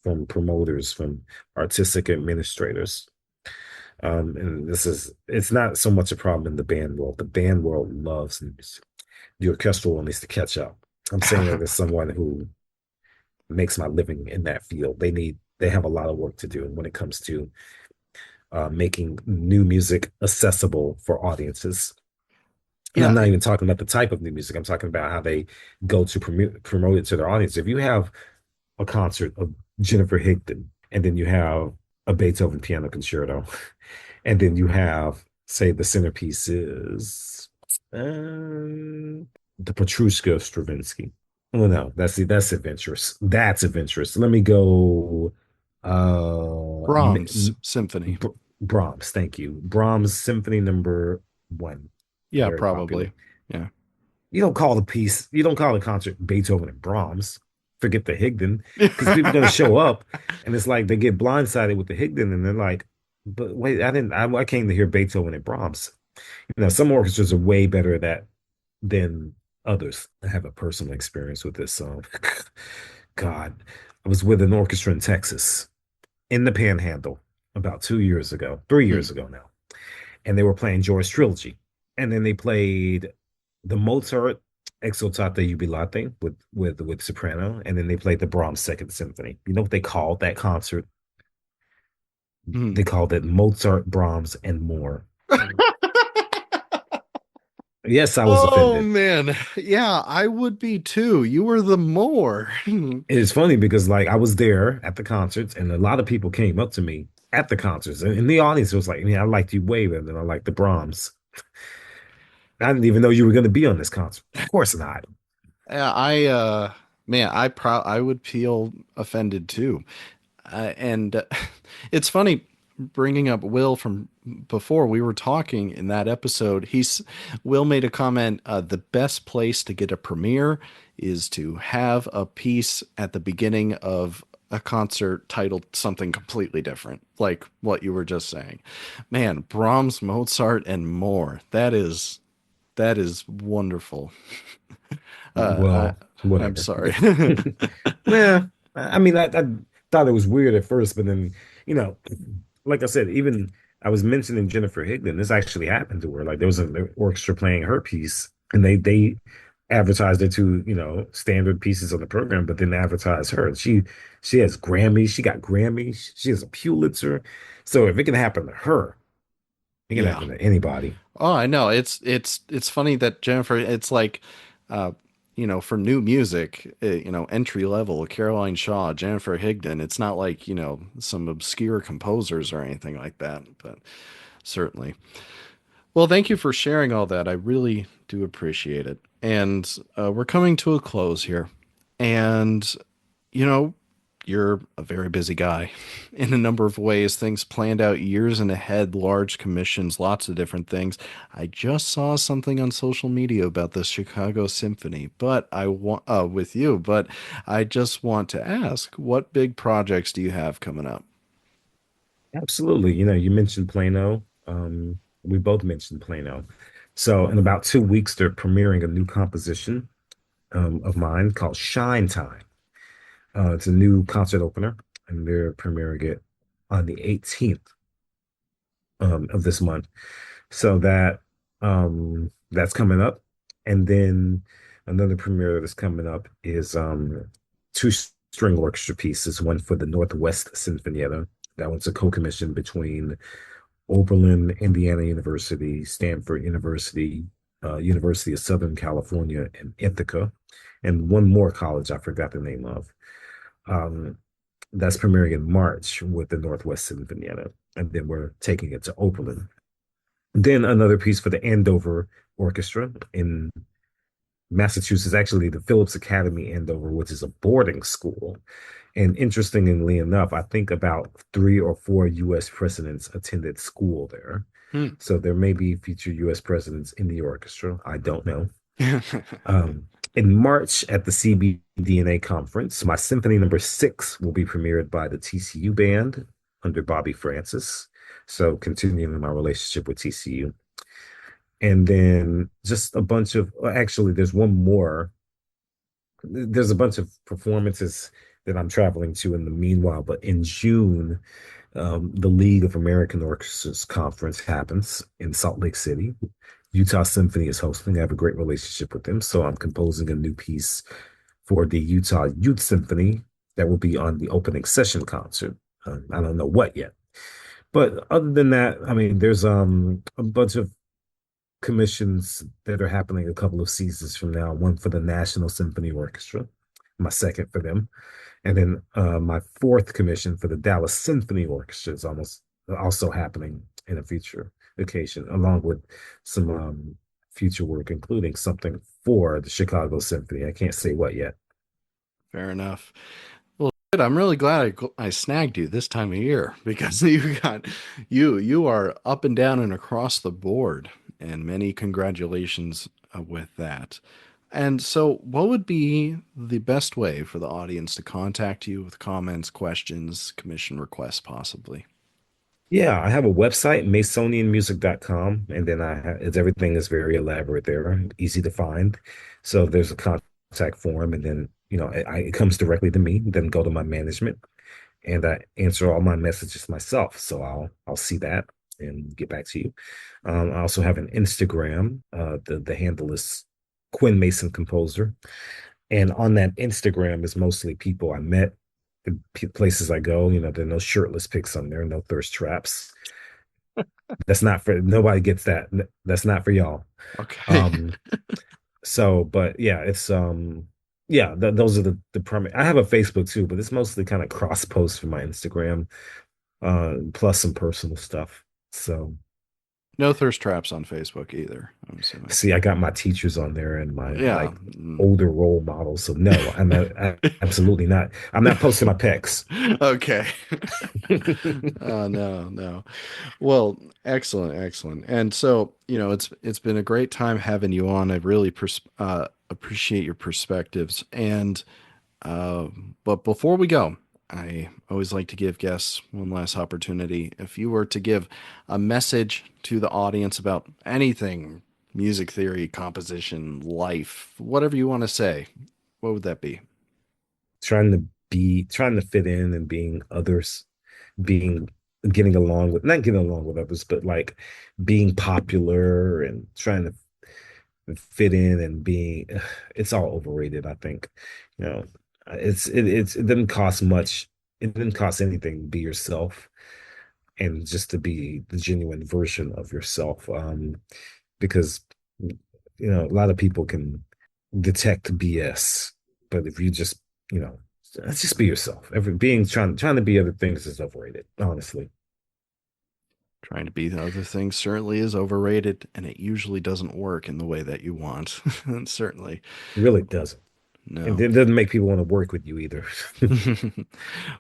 from promoters, from artistic administrators. And it's not so much a problem in the band world. The band world loves music. The orchestral world needs to catch up. I'm saying that as someone who makes my living in that field. They have a lot of work to do when it comes to making new music accessible for audiences. And I'm Yeah, not even talking about the type of new music. I'm talking about how they go to promote it to their audience. If you have a concert of Jennifer Higdon, and then you have a Beethoven piano concerto, and then you have, say, the centerpiece is the Petrushka of Stravinsky. Oh no, that's adventurous. That's adventurous. Let me go. Brahms symphony. Brahms. Thank you. Brahms Symphony Number One. Yeah, Very popular. probably. Yeah. You don't call the concert Beethoven and Brahms. Forget the Higdon, because people are going to show up and it's like they get blindsided with the Higdon and they're like, but wait, I came to hear Beethoven and Brahms. Some orchestras are way better at that than others. I have a personal experience with this song. God, I was with an orchestra in Texas in the Panhandle about 2 years ago, 3 years Hmm. ago now, and they were playing Joyous Trilogy. And then they played the Mozart Exultate Jubilate with soprano, and then they played the Brahms Second Symphony. You know what they called that concert? Hmm. They called it Mozart, Brahms, and more. Yes, I was Oh offended. man. Yeah, I would be too. You were the more. It's funny because like I was there at the concerts, and a lot of people came up to me at the concerts, and in the audience it was like, I liked you way better than I liked the Brahms. I didn't even know you were going to be on this concert. Of course not. Yeah, man, I would feel offended too. And it's funny bringing up Will from before we were talking in that episode. Will made a comment. The best place to get a premiere is to have a piece at the beginning of a concert titled something completely different, like what you were just saying. Man, Brahms, Mozart, and more. That is wonderful. Uh, Well, I'm whatever. sorry. Yeah, I mean, I thought it was weird at first, but then, you know, like I said, even I was mentioning Jennifer Higdon. This actually happened to her. Like there was an orchestra playing her piece, and they advertised it to, standard pieces on the program, but then advertised her. She has Grammys. She got Grammys. She has a Pulitzer. So if it can happen to her, it can Yeah. happen to anybody. Oh, I know. It's funny that Jennifer, it's like uh for new music, entry level, Caroline Shaw, Jennifer Higdon. It's not like, some obscure composers or anything like that, but certainly. Well, thank you for sharing all that. I really do appreciate it. And we're coming to a close here. And you know, you're a very busy guy in a number of ways, things planned out years in ahead, large commissions, lots of different things. I just saw something on social media about the Chicago Symphony, but I want with you, but I just want to ask, what big projects do you have coming up? Absolutely. You mentioned Plano. We both mentioned Plano. So in about 2 weeks, they're premiering a new composition of mine called Shine Time. It's a new concert opener, and they're premiering it on the 18th of this month. So that's coming up. And then another premiere that's coming up is two string orchestra pieces, one for the Northwest Sinfonietta. That one's a co-commission between Oberlin, Indiana University, Stanford University, University of Southern California, and Ithaca, and one more college I forgot the name of. Um, that's premiering in March with the Northwest Sinfonietta, and then we're taking it to Oberlin. Then another piece for the Andover Orchestra in Massachusetts, actually the Phillips Academy Andover, which is a boarding school. And interestingly enough, I think about 3 or 4 U.S. presidents attended school there. Hmm. So there may be future U.S. presidents in the orchestra. I don't know. Um, in March at the CBDNA conference, my Symphony Number 6 will be premiered by the TCU band under Bobby Francis. So continuing my relationship with TCU. And then just a bunch of, actually, there's one more. There's a bunch of performances that I'm traveling to in the meanwhile, but in June, the League of American Orchestras conference happens in Salt Lake City. Utah Symphony is hosting. I have a great relationship with them, so I'm composing a new piece for the Utah Youth Symphony that will be on the opening session concert. I don't know what yet, but other than that, I mean, there's a bunch of commissions that are happening a couple of seasons from now. One for the National Symphony Orchestra, my second for them, and then my fourth commission for the Dallas Symphony Orchestra is almost also happening in a future occasion, along with some future work, including something for the Chicago Symphony. I can't say what yet. Fair enough. Well, good. I'm really glad I snagged you this time of year because you are up and down and across the board, and many congratulations with that. And so, what would be the best way for the audience to contact you with comments, questions, commission requests, possibly? Yeah, I have a website, masonianmusic.com, and then everything is very elaborate there, easy to find. So there's a contact form, and then it comes directly to me. Then go to my management, and I answer all my messages myself. So I'll see that and get back to you. I also have an Instagram. The handle is Quinn Mason Composer. And on that Instagram is mostly people I met, the places I go. There are no shirtless pics on there, no thirst traps. That's not for nobody gets that. That's not for y'all. Okay. Um, but yeah, it's yeah, those are the primary. I have a Facebook too, but it's mostly kind of cross posts for my Instagram, plus some personal stuff. So No thirst traps on Facebook either, I'm assuming. see, I got my teachers on there and my Yeah. like older role models. So no, absolutely not. I'm not posting my pecs. Okay. No, no. Well, excellent, excellent. And so, it's been a great time having you on. I really appreciate your perspectives. And but before we go, I always like to give guests one last opportunity. If you were to give a message to the audience about anything, music theory, composition, life, whatever you want to say, what would that be? Trying to fit in and being others, being getting along with not getting along with others, but like being popular and trying to fit in and being it's all overrated, I think. You know, it didn't cost much. It didn't cost anything to be yourself and just to be the genuine version of yourself. Because a lot of people can detect BS, but if you just, let's just be yourself. Trying to be other things is overrated, honestly. Trying to be the other thing certainly is overrated, and it usually doesn't work in the way that you want. And certainly, It really doesn't. And no. it doesn't make people want to work with you either.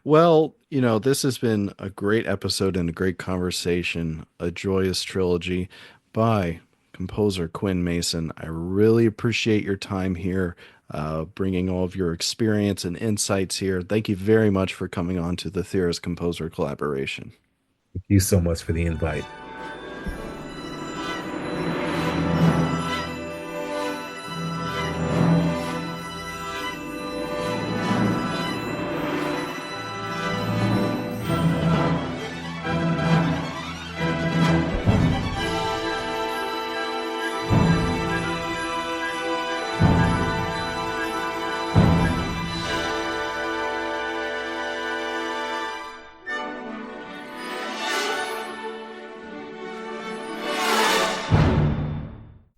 Well, this has been a great episode and a great conversation, A Joyous Trilogy by composer Quinn Mason. I really appreciate your time here, bringing all of your experience and insights here. Thank you very much for coming on to the Theorist Composer Collaboration. Thank you so much for the invite.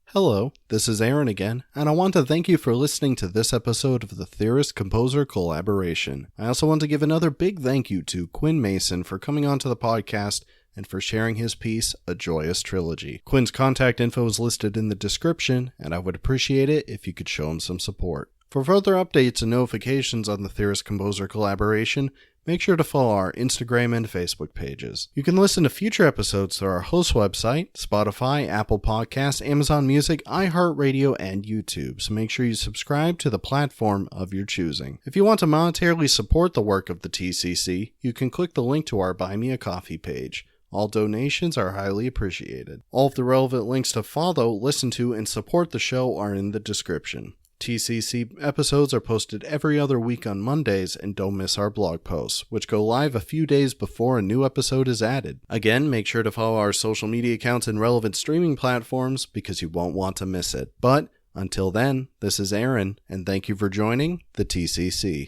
Hello, this is Aaron again, and I want to thank you for listening to this episode of the Theorist Composer Collaboration. I also want to give another big thank you to Quinn Mason for coming onto the podcast and for sharing his piece, A Joyous Trilogy. Quinn's contact info is listed in the description, and I would appreciate it if you could show him some support. For further updates and notifications on the Theorist Composer Collaboration, make sure to follow our Instagram and Facebook pages. You can listen to future episodes through our host website, Spotify, Apple Podcasts, Amazon Music, iHeartRadio, and YouTube, so make sure you subscribe to the platform of your choosing. If you want to monetarily support the work of the TCC, you can click the link to our Buy Me a Coffee page. All donations are highly appreciated. All of the relevant links to follow, listen to, and support the show are in the description. TCC episodes are posted every other week on Mondays, and don't miss our blog posts, which go live a few days before a new episode is added. Again, make sure to follow our social media accounts and relevant streaming platforms because you won't want to miss it. But until then, this is Aaron, and thank you for joining the TCC.